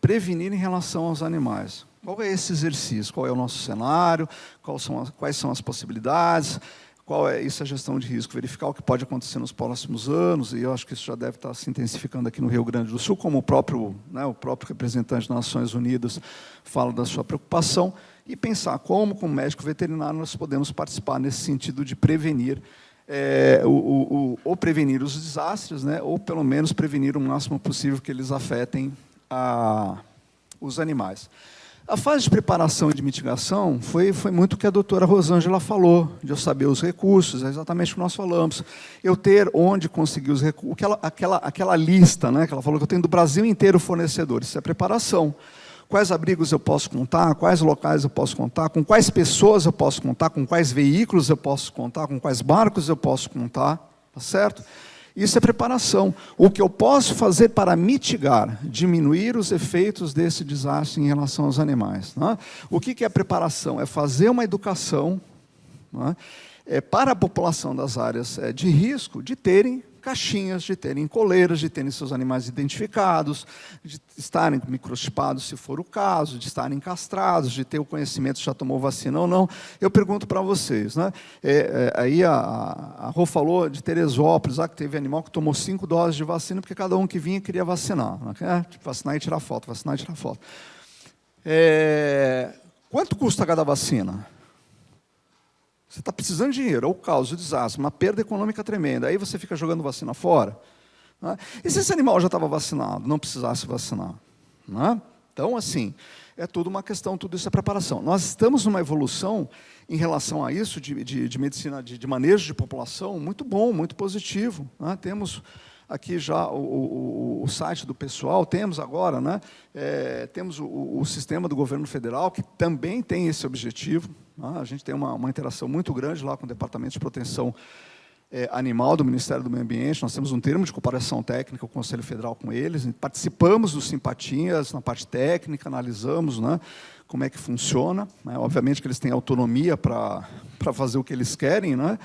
[SPEAKER 2] prevenir em relação aos animais? Qual é esse exercício? Qual é o nosso cenário? Quais são as possibilidades? Qual é isso, a gestão de risco? Verificar o que pode acontecer nos próximos anos, e eu acho que isso já deve estar se intensificando aqui no Rio Grande do Sul, como o próprio representante das Nações Unidas fala da sua preocupação, e pensar como médico veterinário, nós podemos participar nesse sentido de prevenir, ou prevenir os desastres, né, ou pelo menos prevenir o máximo possível que eles afetem os animais. A fase de preparação e de mitigação foi muito o que a doutora Rosângela falou, de eu saber os recursos, é exatamente o que nós falamos. Eu ter onde conseguir os recursos, aquela lista, né, que ela falou que eu tenho do Brasil inteiro fornecedores, isso é preparação. Quais abrigos eu posso contar, quais locais eu posso contar, com quais pessoas eu posso contar, com quais veículos eu posso contar, com quais barcos eu posso contar, tá certo? Isso é preparação. O que eu posso fazer para mitigar, diminuir os efeitos desse desastre em relação aos animais. Né? O que é preparação? É fazer uma educação, né, para a população das áreas de risco, de terem caixinhas, de terem coleiras, de terem seus animais identificados, de estarem microchipados, se for o caso, de estarem castrados, de ter o conhecimento se já tomou vacina ou não. Eu pergunto para vocês, né? Aí a Rô falou de Teresópolis, que teve animal que tomou 5 doses de vacina, porque cada um que vinha queria vacinar. Né? Tipo, vacinar e tirar foto, vacinar e tirar foto. Quanto custa cada vacina? Você está precisando de dinheiro, ou causa o desastre, uma perda econômica tremenda, aí você fica jogando vacina fora. Né? E se esse animal já estava vacinado, não precisasse vacinar? Né? Então, assim, é tudo uma questão, tudo isso é preparação. Nós estamos numa evolução em relação a isso, de medicina, de manejo de população, muito bom, muito positivo. Né? Temos aqui já o site do pessoal, temos agora, né, temos o sistema do governo federal, que também tem esse objetivo. Né? A gente tem uma interação muito grande lá com o Departamento de Proteção Animal do Ministério do Meio Ambiente, nós temos um termo de comparação técnica, o Conselho Federal com eles, participamos dos Simpatias na parte técnica, analisamos, né, como é que funciona. Né? Obviamente que eles têm autonomia para fazer o que eles querem, né?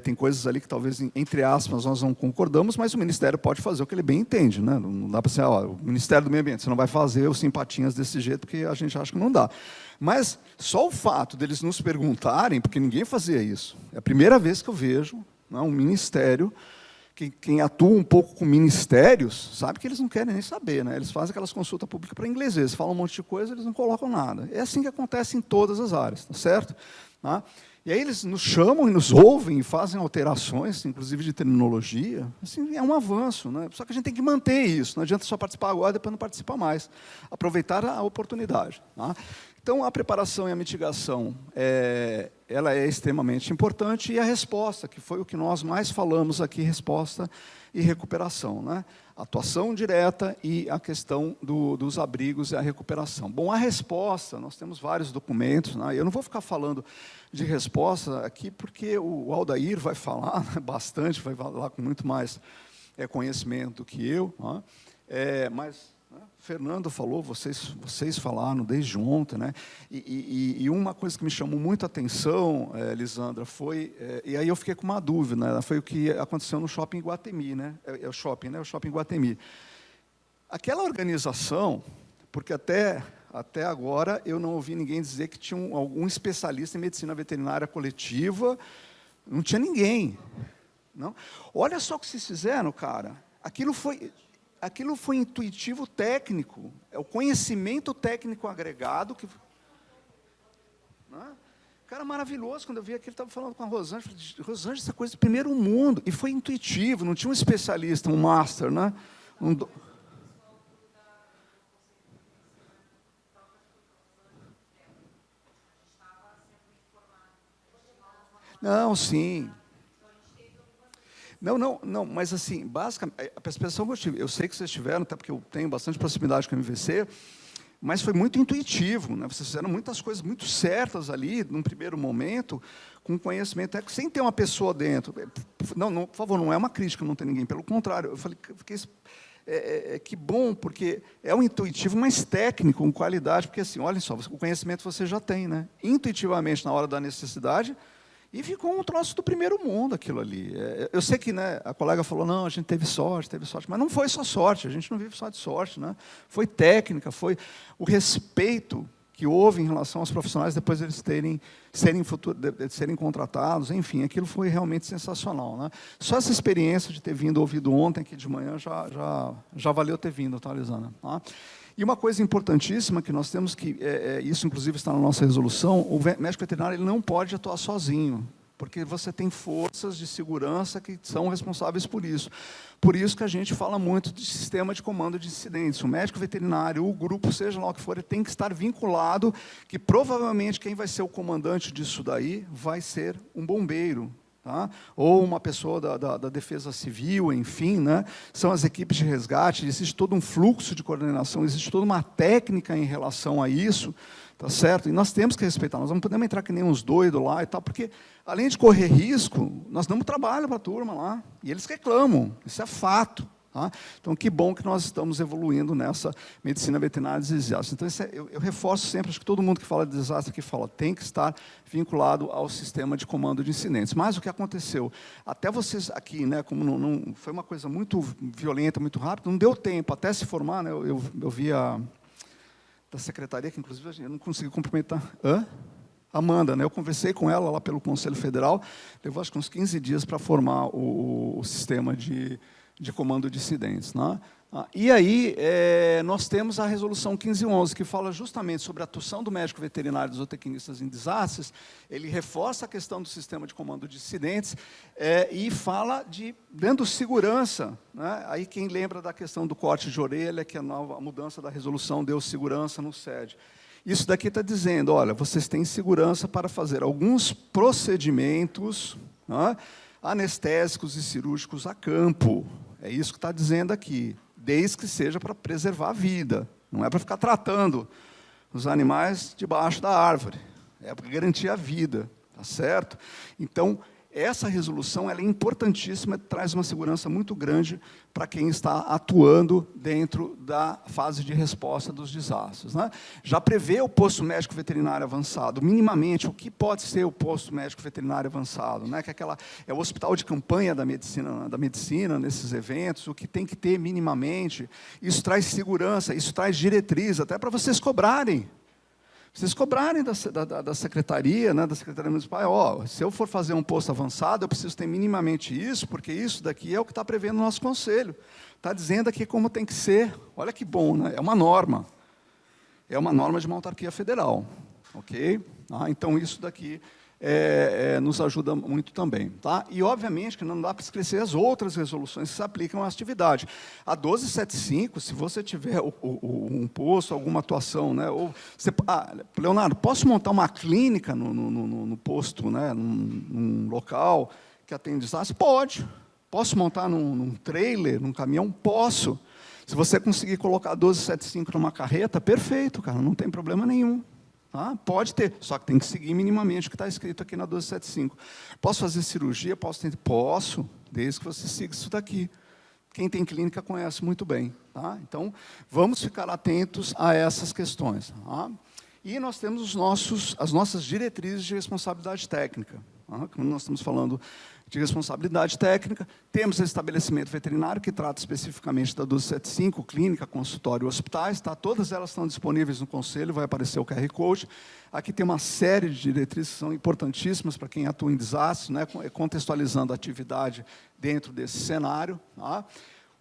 [SPEAKER 2] Tem coisas ali que talvez, entre aspas, nós não concordamos, mas o Ministério pode fazer o que ele bem entende. Né? Não dá para ser, o Ministério do Meio Ambiente, você não vai fazer os Simpatinhas desse jeito, porque a gente acha que não dá. Mas só o fato deles nos perguntarem, porque ninguém fazia isso, é a primeira vez que eu vejo, né, um ministério, quem atua um pouco com ministérios, sabe que eles não querem nem saber. Né? Eles fazem aquelas consultas públicas para inglês, eles falam um monte de coisa, eles não colocam nada. É assim que acontece em todas as áreas, tá certo? Tá? E aí eles nos chamam e nos ouvem e fazem alterações, inclusive de terminologia. Assim, é um avanço, né? Só que a gente tem que manter isso. Não adianta só participar agora e depois não participar mais. Aproveitar a oportunidade. Tá? Então, a preparação e a mitigação, ela é extremamente importante, e a resposta, que foi o que nós mais falamos aqui, resposta e recuperação, né? Atuação direta e a questão dos abrigos e a recuperação. Bom, a resposta, nós temos vários documentos, né? Eu não vou ficar falando de resposta aqui, porque o Aldair vai falar bastante, vai falar com muito mais conhecimento do que eu, né? Mas... Fernando falou, vocês falaram desde ontem, né? E uma coisa que me chamou muito a atenção, Lisandra, foi, e aí eu fiquei com uma dúvida, né? Foi o que aconteceu no Shopping Iguatemi, né? O Shopping Iguatemi. Aquela organização, porque até agora eu não ouvi ninguém dizer que tinha algum especialista em medicina veterinária coletiva, não tinha ninguém, não? Olha só o que vocês fizeram, cara. Aquilo foi intuitivo técnico, é o conhecimento técnico agregado. Né? Cara, maravilhoso, quando eu vi aquilo, estava falando com a Rosângela, falei, Rosângela, essa coisa do primeiro mundo, e foi intuitivo, não tinha um especialista, um master, né? Não, sim. Não, mas assim, basicamente, a percepção que eu tive, eu sei que vocês tiveram, até porque eu tenho bastante proximidade com a MVC, mas foi muito intuitivo, né? Vocês fizeram muitas coisas muito certas ali, num primeiro momento, com conhecimento técnico, sem ter uma pessoa dentro. Não, por favor, não é uma crítica, não tem ninguém, pelo contrário, eu falei, que bom, porque é um intuitivo, mas técnico, com qualidade, porque assim, olha só, o conhecimento você já tem, né? Intuitivamente, na hora da necessidade. E ficou um troço do primeiro mundo aquilo ali. Eu sei que, né, a colega falou, não, a gente teve sorte, mas não foi só sorte, a gente não vive só de sorte, né? Foi técnica, foi o respeito que houve em relação aos profissionais depois de eles serem contratados, enfim, aquilo foi realmente sensacional, né? Só essa experiência de ter ouvido ontem aqui de manhã já valeu ter vindo, tá, Lisana? Tá? E uma coisa importantíssima que nós temos, que isso inclusive está na nossa resolução, o médico veterinário ele não pode atuar sozinho, porque você tem forças de segurança que são responsáveis por isso. Por isso que a gente fala muito de sistema de comando de incidentes. O médico veterinário, o grupo, seja lá o que for, ele tem que estar vinculado, que provavelmente quem vai ser o comandante disso daí vai ser um bombeiro, tá? Ou uma pessoa da defesa civil, enfim, né? São as equipes de resgate, existe todo um fluxo de coordenação, existe toda uma técnica em relação a isso, tá certo? E nós temos que respeitar, nós não podemos entrar que nem uns doidos lá e tal, porque, além de correr risco, nós damos trabalho para a turma lá, e eles reclamam, isso é fato. Tá? Então, que bom que nós estamos evoluindo nessa medicina veterinária de desastres. Então, eu reforço sempre, acho que todo mundo que fala de desastre aqui fala, tem que estar vinculado ao sistema de comando de incidentes. Mas o que aconteceu? Até vocês aqui, né, como não foi uma coisa muito violenta, muito rápida, não deu tempo até se formar, né, eu vi da secretaria, que inclusive eu não consegui cumprimentar. Amanda, né? Eu conversei com ela lá pelo Conselho Federal, levou acho que uns 15 dias para formar o sistema de comando de incidentes, né? E aí, nós temos a resolução 1511, que fala justamente sobre a atuação do médico veterinário e dos zootecnistas em desastres. Ele reforça a questão do sistema de comando de incidentes e fala dando segurança, né? Aí quem lembra da questão do corte de orelha, que a mudança da resolução deu segurança no SED. Isso daqui está dizendo, olha, vocês têm segurança para fazer alguns procedimentos, né, anestésicos e cirúrgicos a campo. É isso que está dizendo aqui, desde que seja para preservar a vida, não é para ficar tratando os animais debaixo da árvore, é para garantir a vida, tá certo? Então, essa resolução ela é importantíssima, traz uma segurança muito grande para quem está atuando dentro da fase de resposta dos desastres, né? Já prevê o posto médico veterinário avançado, minimamente, o que pode ser o posto médico veterinário avançado, né? Que é o hospital de campanha da medicina nesses eventos, o que tem que ter minimamente. Isso traz segurança, isso traz diretriz, até para vocês cobrarem. Vocês cobrarem da secretaria, né, da Secretaria Municipal, se eu for fazer um posto avançado, eu preciso ter minimamente isso, porque isso daqui é o que está prevendo o nosso conselho. Está dizendo aqui como tem que ser. Olha que bom, né? É uma norma. É uma norma de uma autarquia federal. Ok? Então, isso daqui nos ajuda muito também. Tá? E, obviamente, que não dá para esquecer as outras resoluções que se aplicam à atividade. A 1275, se você tiver um posto, alguma atuação, né, ou você, Leonardo, posso montar uma clínica no posto, né, num local que atende desastre? Pode. Posso montar num trailer, num caminhão? Posso. Se você conseguir colocar a 1275 numa carreta, perfeito, cara, não tem problema nenhum. Tá? Pode ter, só que tem que seguir minimamente o que está escrito aqui na 1275. Posso fazer cirurgia? Posso, desde que você siga isso daqui. Quem tem clínica conhece muito bem. Tá? Então, vamos ficar atentos a essas questões. Tá? E nós temos as nossas diretrizes de responsabilidade técnica. Tá? Como nós estamos falando de responsabilidade técnica, temos o estabelecimento veterinário, que trata especificamente da 1275, clínica, consultório e hospitais. Tá? Todas elas estão disponíveis no Conselho, vai aparecer o QR Code. Aqui tem uma série de diretrizes que são importantíssimas para quem atua em desastre, né? Contextualizando a atividade dentro desse cenário. Tá?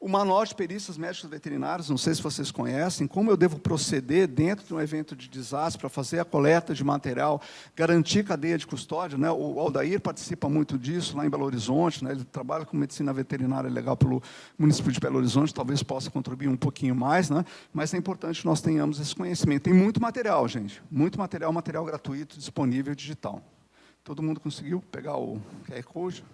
[SPEAKER 2] O Manual de Perícias Médicos Veterinários, não sei se vocês conhecem, como eu devo proceder dentro de um evento de desastre para fazer a coleta de material, garantir cadeia de custódia. Né? O Aldair participa muito disso lá em Belo Horizonte, né? Ele trabalha com medicina veterinária legal pelo município de Belo Horizonte, talvez possa contribuir um pouquinho mais, né? Mas é importante que nós tenhamos esse conhecimento. Tem muito material, gente, muito material gratuito, disponível, digital. Todo mundo conseguiu pegar o QR Code?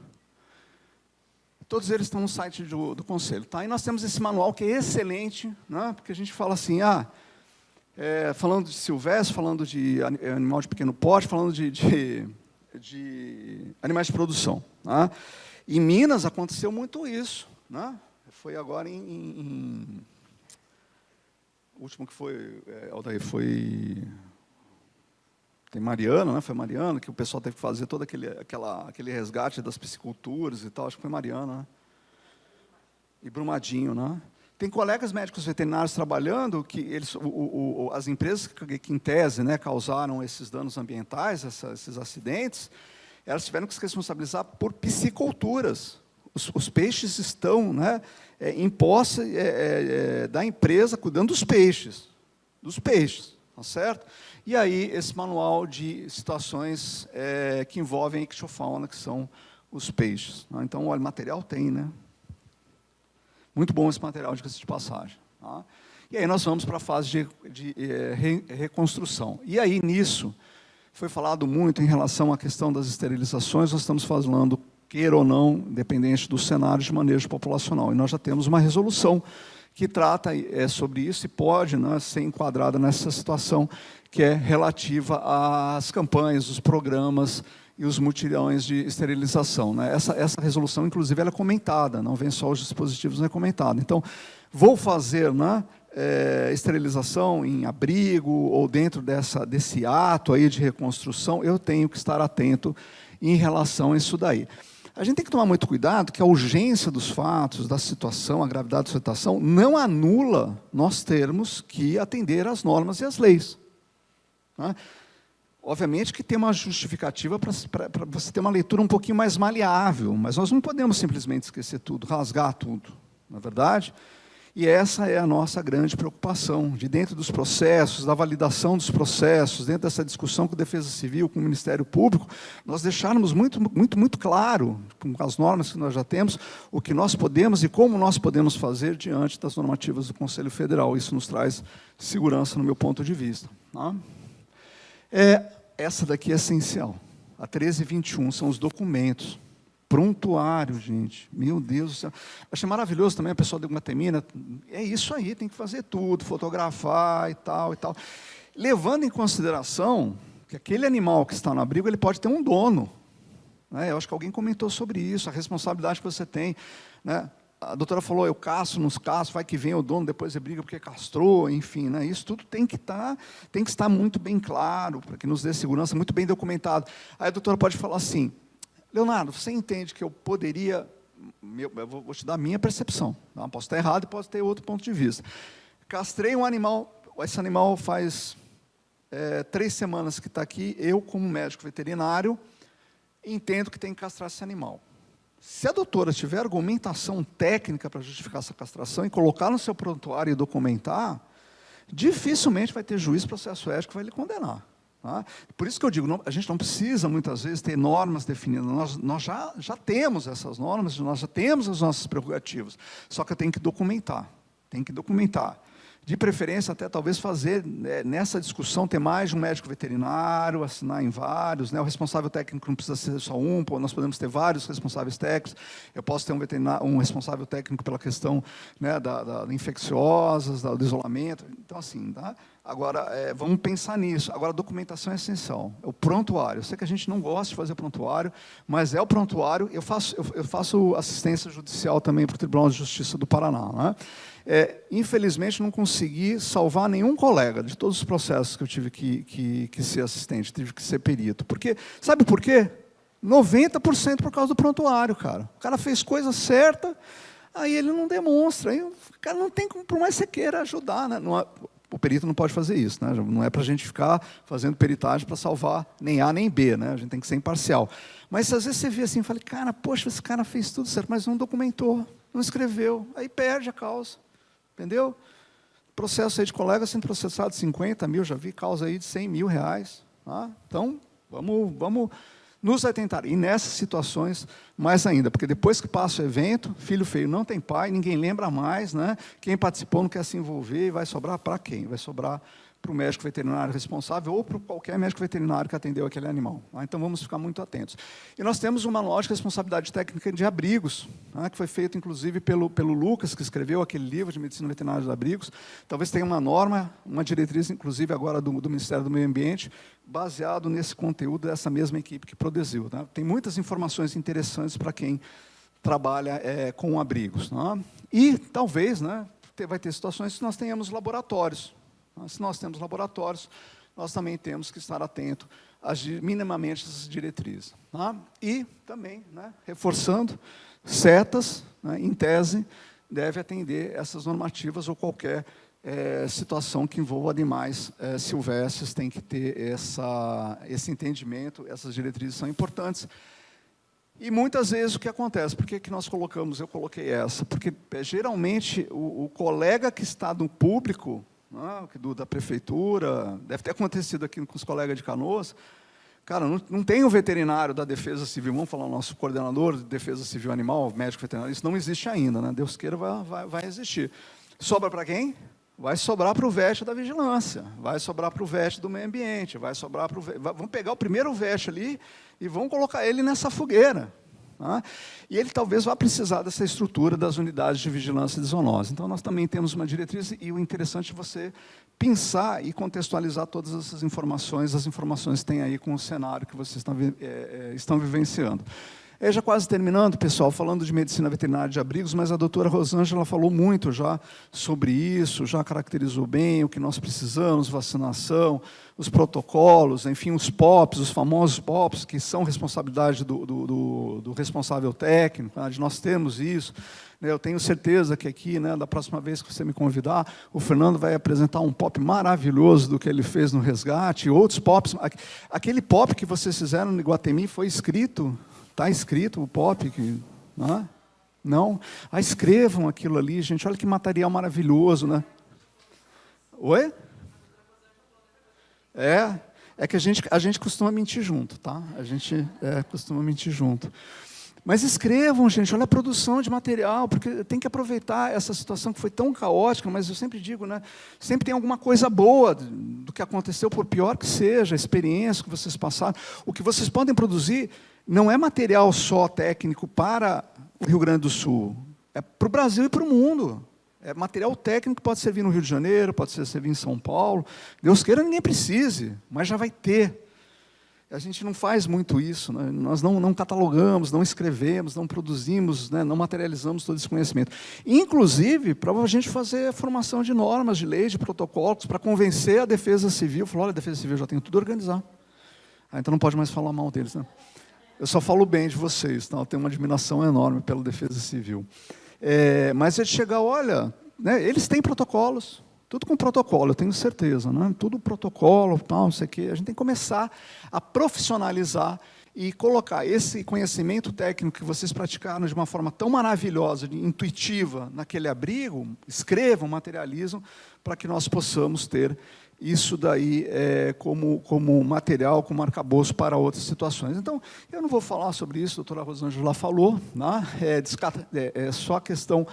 [SPEAKER 2] Todos eles estão no site do Conselho. Tá? E nós temos esse manual que é excelente, né? Porque a gente fala assim, falando de silvestre, falando de animal de pequeno porte, falando de animais de produção. Tá? Em Minas aconteceu muito isso. Né? Foi agora o último que foi, Aldair, foi... Tem Mariana, né? Foi Mariana, que o pessoal teve que fazer todo aquele resgate das pisciculturas e tal, acho que foi Mariana. Né? E Brumadinho. Né? Tem colegas médicos veterinários trabalhando, que as empresas que em tese, né, causaram esses danos ambientais, esses acidentes, elas tiveram que se responsabilizar por pisciculturas. Os peixes estão, né, em posse da empresa cuidando dos peixes. Tá certo? E aí, esse manual de situações que envolvem a ictiofauna, que são os peixes. Né? Então, olha, material tem, né? Muito bom esse material, diga-se de passagem. Tá? E aí nós vamos para a fase de reconstrução. E aí, nisso, foi falado muito em relação à questão das esterilizações, nós estamos falando, queira ou não, independente do cenário de manejo populacional. E nós já temos uma resolução que trata sobre isso e pode, né, ser enquadrada nessa situação que é relativa às campanhas, os programas e os mutirões de esterilização. Né? Essa resolução, inclusive, ela é comentada, não vem só os dispositivos, não é comentada. Então, vou fazer, né, esterilização em abrigo ou dentro desse ato aí de reconstrução, eu tenho que estar atento em relação a isso daí. A gente tem que tomar muito cuidado que a urgência dos fatos, da situação, a gravidade da situação, não anula nós termos que atender às normas e às leis. Né? Obviamente que tem uma justificativa para você ter uma leitura um pouquinho mais maleável, mas nós não podemos simplesmente esquecer tudo, rasgar tudo, não é verdade? E essa é a nossa grande preocupação, de dentro dos processos, da validação dos processos, dentro dessa discussão com a Defesa Civil, com o Ministério Público, nós deixarmos muito claro, com as normas que nós já temos, o que nós podemos e como nós podemos fazer diante das normativas do Conselho Federal. Isso nos traz segurança, no meu ponto de vista. Tá? Essa daqui é essencial. A 1321 são os documentos. Prontuário, gente. Meu Deus do céu. Achei maravilhoso também, o pessoal de Guatemala. É isso aí, tem que fazer tudo, fotografar e tal, e tal. Levando em consideração que aquele animal que está no abrigo, ele pode ter um dono. Né? Eu acho que alguém comentou sobre isso, a responsabilidade que você tem. Né? A doutora falou, eu caço nos caços, vai que vem o dono, depois você briga porque castrou, enfim. Né? Isso tudo tem que estar muito bem claro, para que nos dê segurança, muito bem documentado. Aí a doutora pode falar assim, Leonardo, você entende que eu poderia... Eu vou te dar a minha percepção. Tá? Posso estar errado e posso ter outro ponto de vista. Castrei um animal, esse animal faz 3 semanas que está aqui, eu, como médico veterinário, entendo que tem que castrar esse animal. Se a doutora tiver argumentação técnica para justificar essa castração e colocar no seu prontuário e documentar, dificilmente vai ter juiz processo ético que vai lhe condenar. Tá? Por isso que eu digo, a gente não precisa, muitas vezes, ter normas definidas. Nós já temos essas normas, nós já temos as nossas prerrogativas. Só que eu tenho que documentar. Tem que documentar. De preferência, até talvez fazer, nessa discussão, ter mais de um médico veterinário, assinar em vários. Né? O responsável técnico não precisa ser só um, nós podemos ter vários responsáveis técnicos. Eu posso ter um responsável técnico pela questão, né, da infecciosas, do isolamento. Então, assim, tá? Agora, vamos pensar nisso. Agora, a documentação é essencial. É o prontuário. Eu sei que a gente não gosta de fazer prontuário, mas é o prontuário. Eu faço assistência judicial também para o Tribunal de Justiça do Paraná. Né? Infelizmente, não consegui salvar nenhum colega de todos os processos que eu tive que ser assistente, tive que ser perito. Porque, sabe por quê? 90% por causa do prontuário, cara. O cara fez coisa certa, aí ele não demonstra. Aí o cara não tem como, por mais que você queira ajudar. Né? O perito não pode fazer isso. Né? Não é para a gente ficar fazendo peritagem para salvar nem A nem B. Né? A gente tem que ser imparcial. Mas, às vezes, você vê assim, fala, cara, poxa, esse cara fez tudo certo, mas não documentou, não escreveu. Aí perde a causa. Entendeu? Processo aí de colega sendo processado de 50 mil, já vi causa aí de 100 mil reais. Tá? Então, vamos nos atentar. E nessas situações, mais ainda, porque depois que passa o evento, filho feio não tem pai, ninguém lembra mais, né? Quem participou não quer se envolver, e vai sobrar para quem? Vai sobrar para o médico veterinário responsável ou para qualquer médico veterinário que atendeu aquele animal. Tá? Então, vamos ficar muito atentos. E nós temos uma manual de responsabilidade técnica de abrigos, tá? Que foi feito, inclusive, pelo Lucas, que escreveu aquele livro de medicina veterinária de abrigos. Talvez tenha uma norma, uma diretriz, inclusive, agora do Ministério do Meio Ambiente, baseado nesse conteúdo dessa mesma equipe que produziu. Tá? Tem muitas informações interessantes para quem trabalha com abrigos. Tá? E, talvez, né, vai ter situações que nós tenhamos laboratórios. Se nós temos laboratórios, nós também temos que estar atento minimamente essas diretrizes. Tá? E também, né, reforçando, setas, né, em tese, deve atender essas normativas ou qualquer situação que envolva animais silvestres, tem que ter esse entendimento, essas diretrizes são importantes. E muitas vezes o que acontece, por que nós colocamos, eu coloquei essa? Porque geralmente o colega que está no público, da prefeitura, deve ter acontecido aqui com os colegas de Canoas, cara, não tem um veterinário da Defesa Civil, vamos falar o nosso coordenador de Defesa Civil Animal, médico veterinário, isso não existe ainda, né? Deus queira, vai existir. Sobra para quem? Vai sobrar para o VET da vigilância, vai sobrar para o VET do meio ambiente, vai sobrar para o VET, vamos pegar o primeiro VET ali e vamos colocar ele nessa fogueira. Tá? E ele talvez vá precisar dessa estrutura das unidades de vigilância de zoonose. Então, nós também temos uma diretriz, e o interessante é você pensar e contextualizar todas essas informações, as informações que tem aí com o cenário que vocês estão vivenciando. Já quase terminando, pessoal, falando de medicina veterinária de abrigos, mas a doutora Rosângela falou muito já sobre isso, já caracterizou bem o que nós precisamos, vacinação, os protocolos, enfim, os POPs, os famosos POPs, que são responsabilidade do responsável técnico, né, de nós termos isso. Eu tenho certeza que aqui, né, da próxima vez que você me convidar, o Fernando vai apresentar um POP maravilhoso do que ele fez no resgate, outros POPs. Aquele POP que vocês fizeram no Iguatemi foi escrito... Está escrito o POP? Não? Escrevam aquilo ali, gente. Olha que material maravilhoso, né? Oi? É que a gente costuma mentir junto, tá? A gente costuma mentir junto. Mas escrevam, gente, olha a produção de material, porque tem que aproveitar essa situação que foi tão caótica, mas eu sempre digo, né, sempre tem alguma coisa boa do que aconteceu, por pior que seja, a experiência que vocês passaram. O que vocês podem produzir não é material só técnico para o Rio Grande do Sul, é para o Brasil e para o mundo. É material técnico que pode servir no Rio de Janeiro, pode servir em São Paulo. Deus queira, ninguém precise, mas já vai ter. A gente não faz muito isso, né? Nós não catalogamos, não escrevemos, não produzimos, né? Não materializamos todo esse conhecimento. Inclusive, para a gente fazer a formação de normas, de leis, de protocolos, para convencer a Defesa Civil, falar, olha, a Defesa Civil já tem tudo organizado. Então não pode mais falar mal deles. Né? Eu só falo bem de vocês, tá? Eu tenho uma admiração enorme pela Defesa Civil. Mas é de chegar, olha, né? Eles têm protocolos. Tudo com protocolo, eu tenho certeza, né? Tudo protocolo, tal, não sei o quê. A gente tem que começar a profissionalizar e colocar esse conhecimento técnico que vocês praticaram de uma forma tão maravilhosa, intuitiva, naquele abrigo, escrevam, materializam, para que nós possamos ter isso daí como material, como arcabouço para outras situações. Então, eu não vou falar sobre isso, a doutora Rosângela falou, né? É só a questão,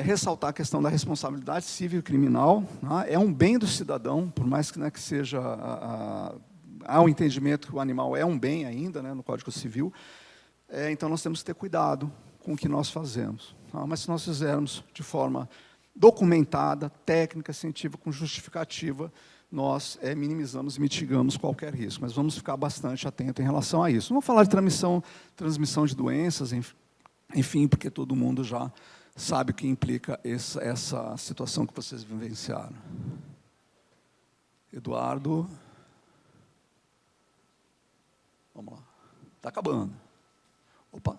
[SPEAKER 2] ressaltar a questão da responsabilidade civil e criminal, né? É um bem do cidadão, por mais que, né, que seja, há um entendimento que o animal é um bem ainda, né, no Código Civil, então nós temos que ter cuidado com o que nós fazemos. Tá? Mas se nós fizermos de forma documentada, técnica, científica, com justificativa, nós minimizamos e mitigamos qualquer risco. Mas vamos ficar bastante atentos em relação a isso. Não vou falar de transmissão de doenças, enfim, porque todo mundo já sabe o que implica essa situação que vocês vivenciaram. Eduardo. Vamos lá. Está acabando. Opa.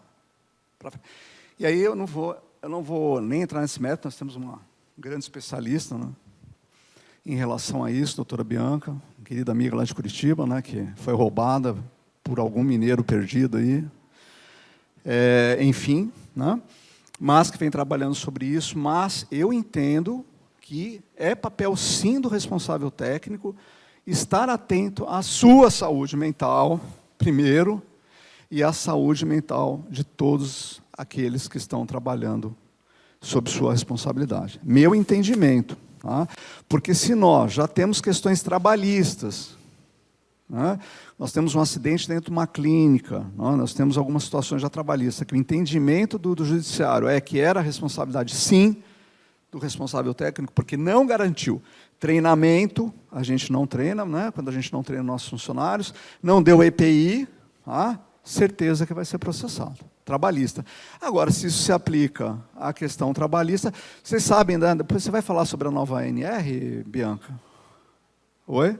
[SPEAKER 2] E aí eu não vou nem entrar nesse método, nós temos uma grande especialista, né, em relação a isso, doutora Bianca, querida amiga lá de Curitiba, né, que foi roubada por algum mineiro perdido aí. Enfim, né, mas que vem trabalhando sobre isso, mas eu entendo que é papel, sim, do responsável técnico estar atento à sua saúde mental, primeiro, e à saúde mental de todos aqueles que estão trabalhando sob sua responsabilidade. Meu entendimento. Tá? Porque se nós já temos questões trabalhistas, né? Nós temos um acidente dentro de uma clínica, né? Nós temos algumas situações já trabalhistas, que o entendimento do judiciário é que era a responsabilidade, sim, do responsável técnico, porque não garantiu treinamento, a gente não treina, né? Quando a gente não treina nossos funcionários, não deu EPI, tá? Certeza que vai ser processado. Trabalhista. Agora, se isso se aplica à questão trabalhista, vocês sabem, né? Depois você vai falar sobre a nova ANR, Bianca? Oi?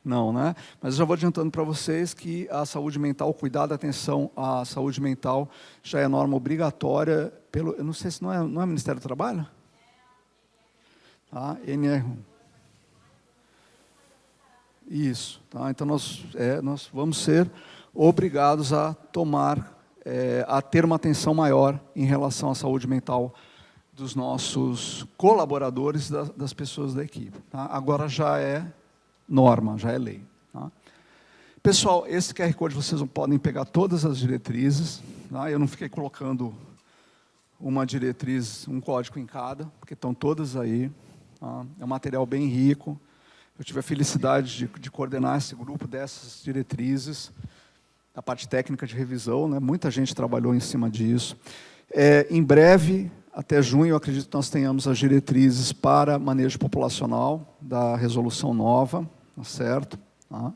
[SPEAKER 2] Não, né? Mas eu já vou adiantando para vocês que a saúde mental, o cuidado, a atenção à saúde mental já é norma obrigatória pelo, eu não sei se não é Ministério do Trabalho? Tá? NR. Isso. Tá? Então, nós vamos ser obrigados a ter uma atenção maior em relação à saúde mental dos nossos colaboradores, das pessoas da equipe. Tá? Agora já é norma, já é lei. Tá? Pessoal, esse QR Code vocês podem pegar todas as diretrizes. Tá? Eu não fiquei colocando uma diretriz, um código em cada, porque estão todas aí. Tá? É um material bem rico. Eu tive a felicidade de coordenar esse grupo dessas diretrizes, a parte técnica de revisão, né? Muita gente trabalhou em cima disso. Em breve, até junho, eu acredito que nós tenhamos as diretrizes para manejo populacional da resolução nova, tá certo? Tá?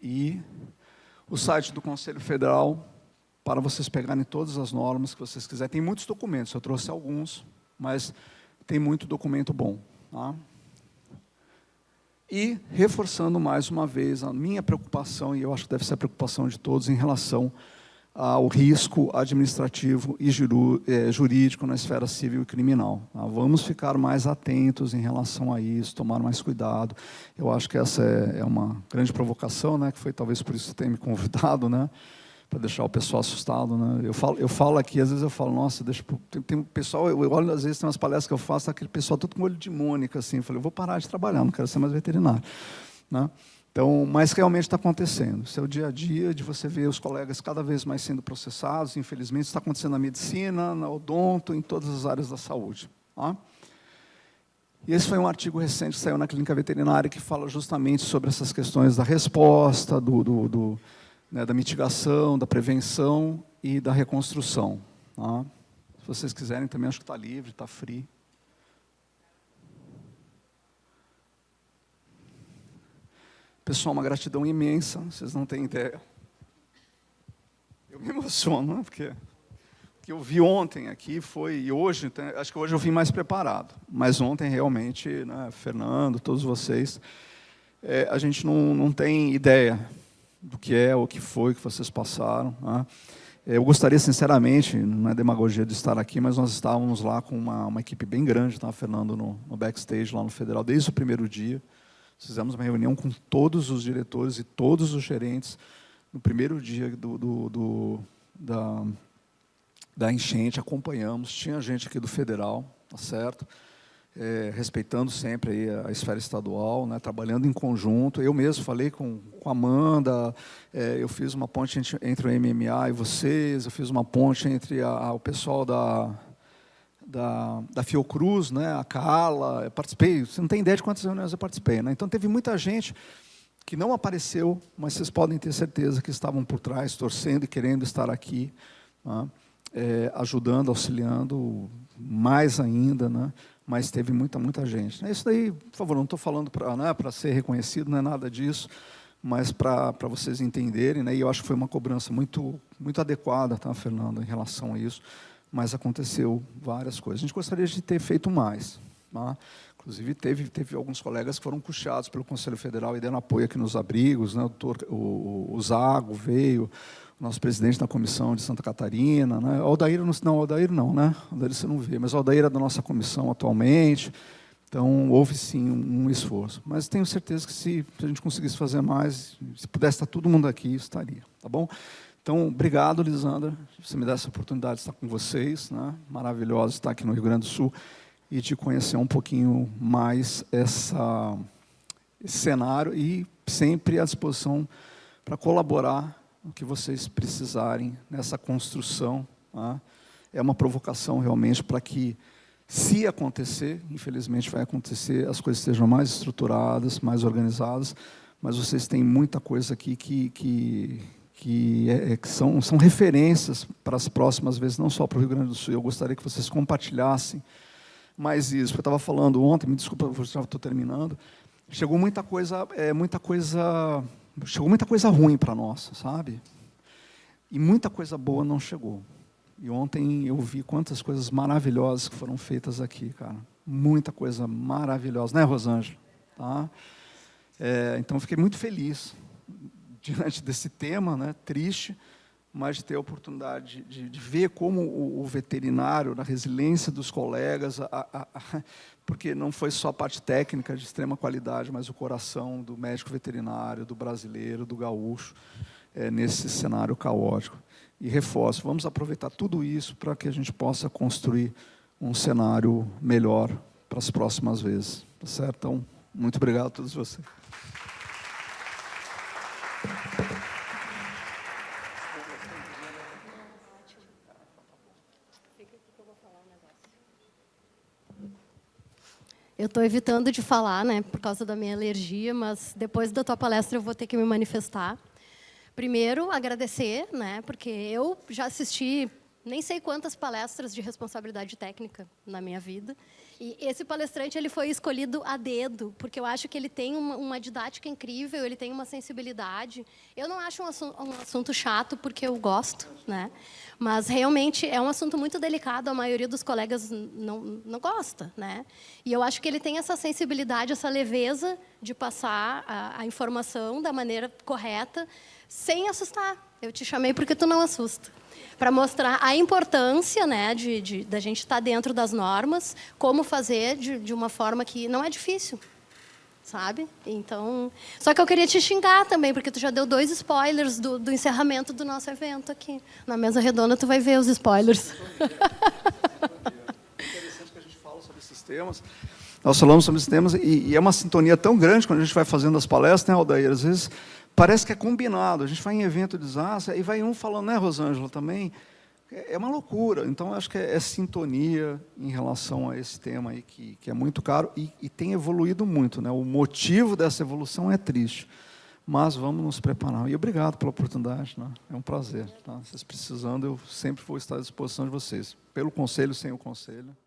[SPEAKER 2] E o site do Conselho Federal, para vocês pegarem todas as normas que vocês quiserem. Tem muitos documentos, eu trouxe alguns, mas tem muito documento bom. Tá? E, reforçando mais uma vez a minha preocupação, e eu acho que deve ser a preocupação de todos, em relação ao risco administrativo e jurídico na esfera civil e criminal. Tá? Vamos ficar mais atentos em relação a isso, tomar mais cuidado. Eu acho que essa é uma grande provocação, né, que foi talvez por isso que tenha me convidado, né, para deixar o pessoal assustado, né? Eu falo aqui, às vezes eu falo, nossa, tem um pessoal, eu olho, às vezes tem umas palestras que eu faço, aquele pessoal todo com olho de Mônica, assim, eu falei, eu vou parar de trabalhar, não quero ser mais veterinário. Né? Então, mas realmente está acontecendo. Isso é o dia a dia de você ver os colegas cada vez mais sendo processados, infelizmente, isso está acontecendo na medicina, na odonto, em todas as áreas da saúde. Tá? E esse foi um artigo recente que saiu na Clínica Veterinária que fala justamente sobre essas questões da resposta, da mitigação, da prevenção e da reconstrução. Tá? Se vocês quiserem, também acho que está livre, está free. Pessoal, uma gratidão imensa, vocês não têm ideia. Eu me emociono, né? Porque o que eu vi ontem aqui foi, e hoje, acho que hoje eu vim mais preparado, mas ontem realmente, né, Fernando, todos vocês, a gente não tem ideia do que é, o que foi, o que vocês passaram. Né? Eu gostaria, sinceramente, não é demagogia de estar aqui, mas nós estávamos lá com uma equipe bem grande, tá, Fernando, no backstage, lá no Federal, desde o primeiro dia. Fizemos uma reunião com todos os diretores e todos os gerentes no primeiro dia da enchente, acompanhamos, tinha gente aqui do Federal, tá certo? respeitando sempre aí a esfera estadual, né, trabalhando em conjunto. Eu mesmo falei com a Amanda, eu fiz uma ponte entre o MMA e vocês, eu fiz uma ponte entre o pessoal da Fiocruz, né, a Carla, eu participei, você não tem ideia de quantas reuniões eu participei, né? Então teve muita gente que não apareceu, mas vocês podem ter certeza que estavam por trás, torcendo e querendo estar aqui, né, ajudando, auxiliando, mais ainda, né? Mas teve muita gente. Isso daí, por favor, não estou falando para ser reconhecido, não é nada disso, mas para vocês entenderem, né? E eu acho que foi uma cobrança muito adequada, tá, Fernando, em relação a isso, mas aconteceu várias coisas. A gente gostaria de ter feito mais, tá? Inclusive, teve alguns colegas que foram puxados pelo Conselho Federal e deram apoio aqui nos abrigos, né? O Zago veio, o nosso presidente da comissão de Santa Catarina, né? Aldair não, né? Aldair você não vê, mas o Aldair é da nossa comissão atualmente. Então, houve sim um esforço. Mas tenho certeza que se a gente conseguisse fazer mais, se pudesse estar todo mundo aqui, estaria. Tá bom? Então, obrigado, Lisandra, você me dá essa oportunidade de estar com vocês, né? Maravilhoso estar aqui no Rio Grande do Sul e de conhecer um pouquinho mais esse cenário e sempre à disposição para colaborar no que vocês precisarem nessa construção. Tá? É uma provocação realmente para que, se acontecer, infelizmente vai acontecer, as coisas sejam mais estruturadas, mais organizadas, mas vocês têm muita coisa aqui que são referências para as próximas vezes, não só para o Rio Grande do Sul. Eu gostaria que vocês compartilhassem mais isso. Eu estava falando ontem, me desculpa, eu já estou terminando, chegou muita coisa ruim para nós, sabe? E muita coisa boa não chegou. E ontem eu vi quantas coisas maravilhosas que foram feitas aqui, cara. Muita coisa maravilhosa, né, Rosângela? Tá? Então, fiquei muito feliz diante desse tema, né, triste, mas de ter a oportunidade de ver como o veterinário, na resiliência dos colegas, porque não foi só a parte técnica de extrema qualidade, mas o coração do médico veterinário, do brasileiro, do gaúcho, nesse cenário caótico. E reforço, vamos aproveitar tudo isso para que a gente possa construir um cenário melhor para as próximas vezes. Tá certo? Então, muito obrigado a todos vocês.
[SPEAKER 4] Eu estou evitando de falar, né, por causa da minha alergia, mas depois da tua palestra eu vou ter que me manifestar. Primeiro, agradecer, né, porque eu já assisti nem sei quantas palestras de responsabilidade técnica na minha vida. E esse palestrante ele foi escolhido a dedo, porque eu acho que ele tem uma didática incrível, ele tem uma sensibilidade. Eu não acho um assunto chato, porque eu gosto, né? Mas realmente é um assunto muito delicado, a maioria dos colegas não gosta, né? E eu acho que ele tem essa sensibilidade, essa leveza de passar a informação da maneira correta, sem assustar. Eu te chamei porque tu não assusta. Para mostrar a importância, né, da gente estar dentro das normas, como fazer de uma forma que não é difícil, sabe? Então, só que eu queria te xingar também, porque tu já deu 2 spoilers do encerramento do nosso evento aqui. Na mesa redonda tu vai ver os spoilers.
[SPEAKER 2] É interessante que a gente fala sobre esses temas. Nós falamos sobre esses temas e é uma sintonia tão grande quando a gente vai fazendo as palestras, né, Aldair? Às vezes parece que é combinado. A gente vai em evento de desastre e vai um falando, né, Rosângela, também. É uma loucura. Então, acho que é sintonia em relação a esse tema aí que é muito caro e tem evoluído muito, né? O motivo dessa evolução é triste, mas vamos nos preparar. E obrigado pela oportunidade, né? É um prazer. Tá? Vocês precisando, eu sempre vou estar à disposição de vocês. Pelo conselho, sem o conselho.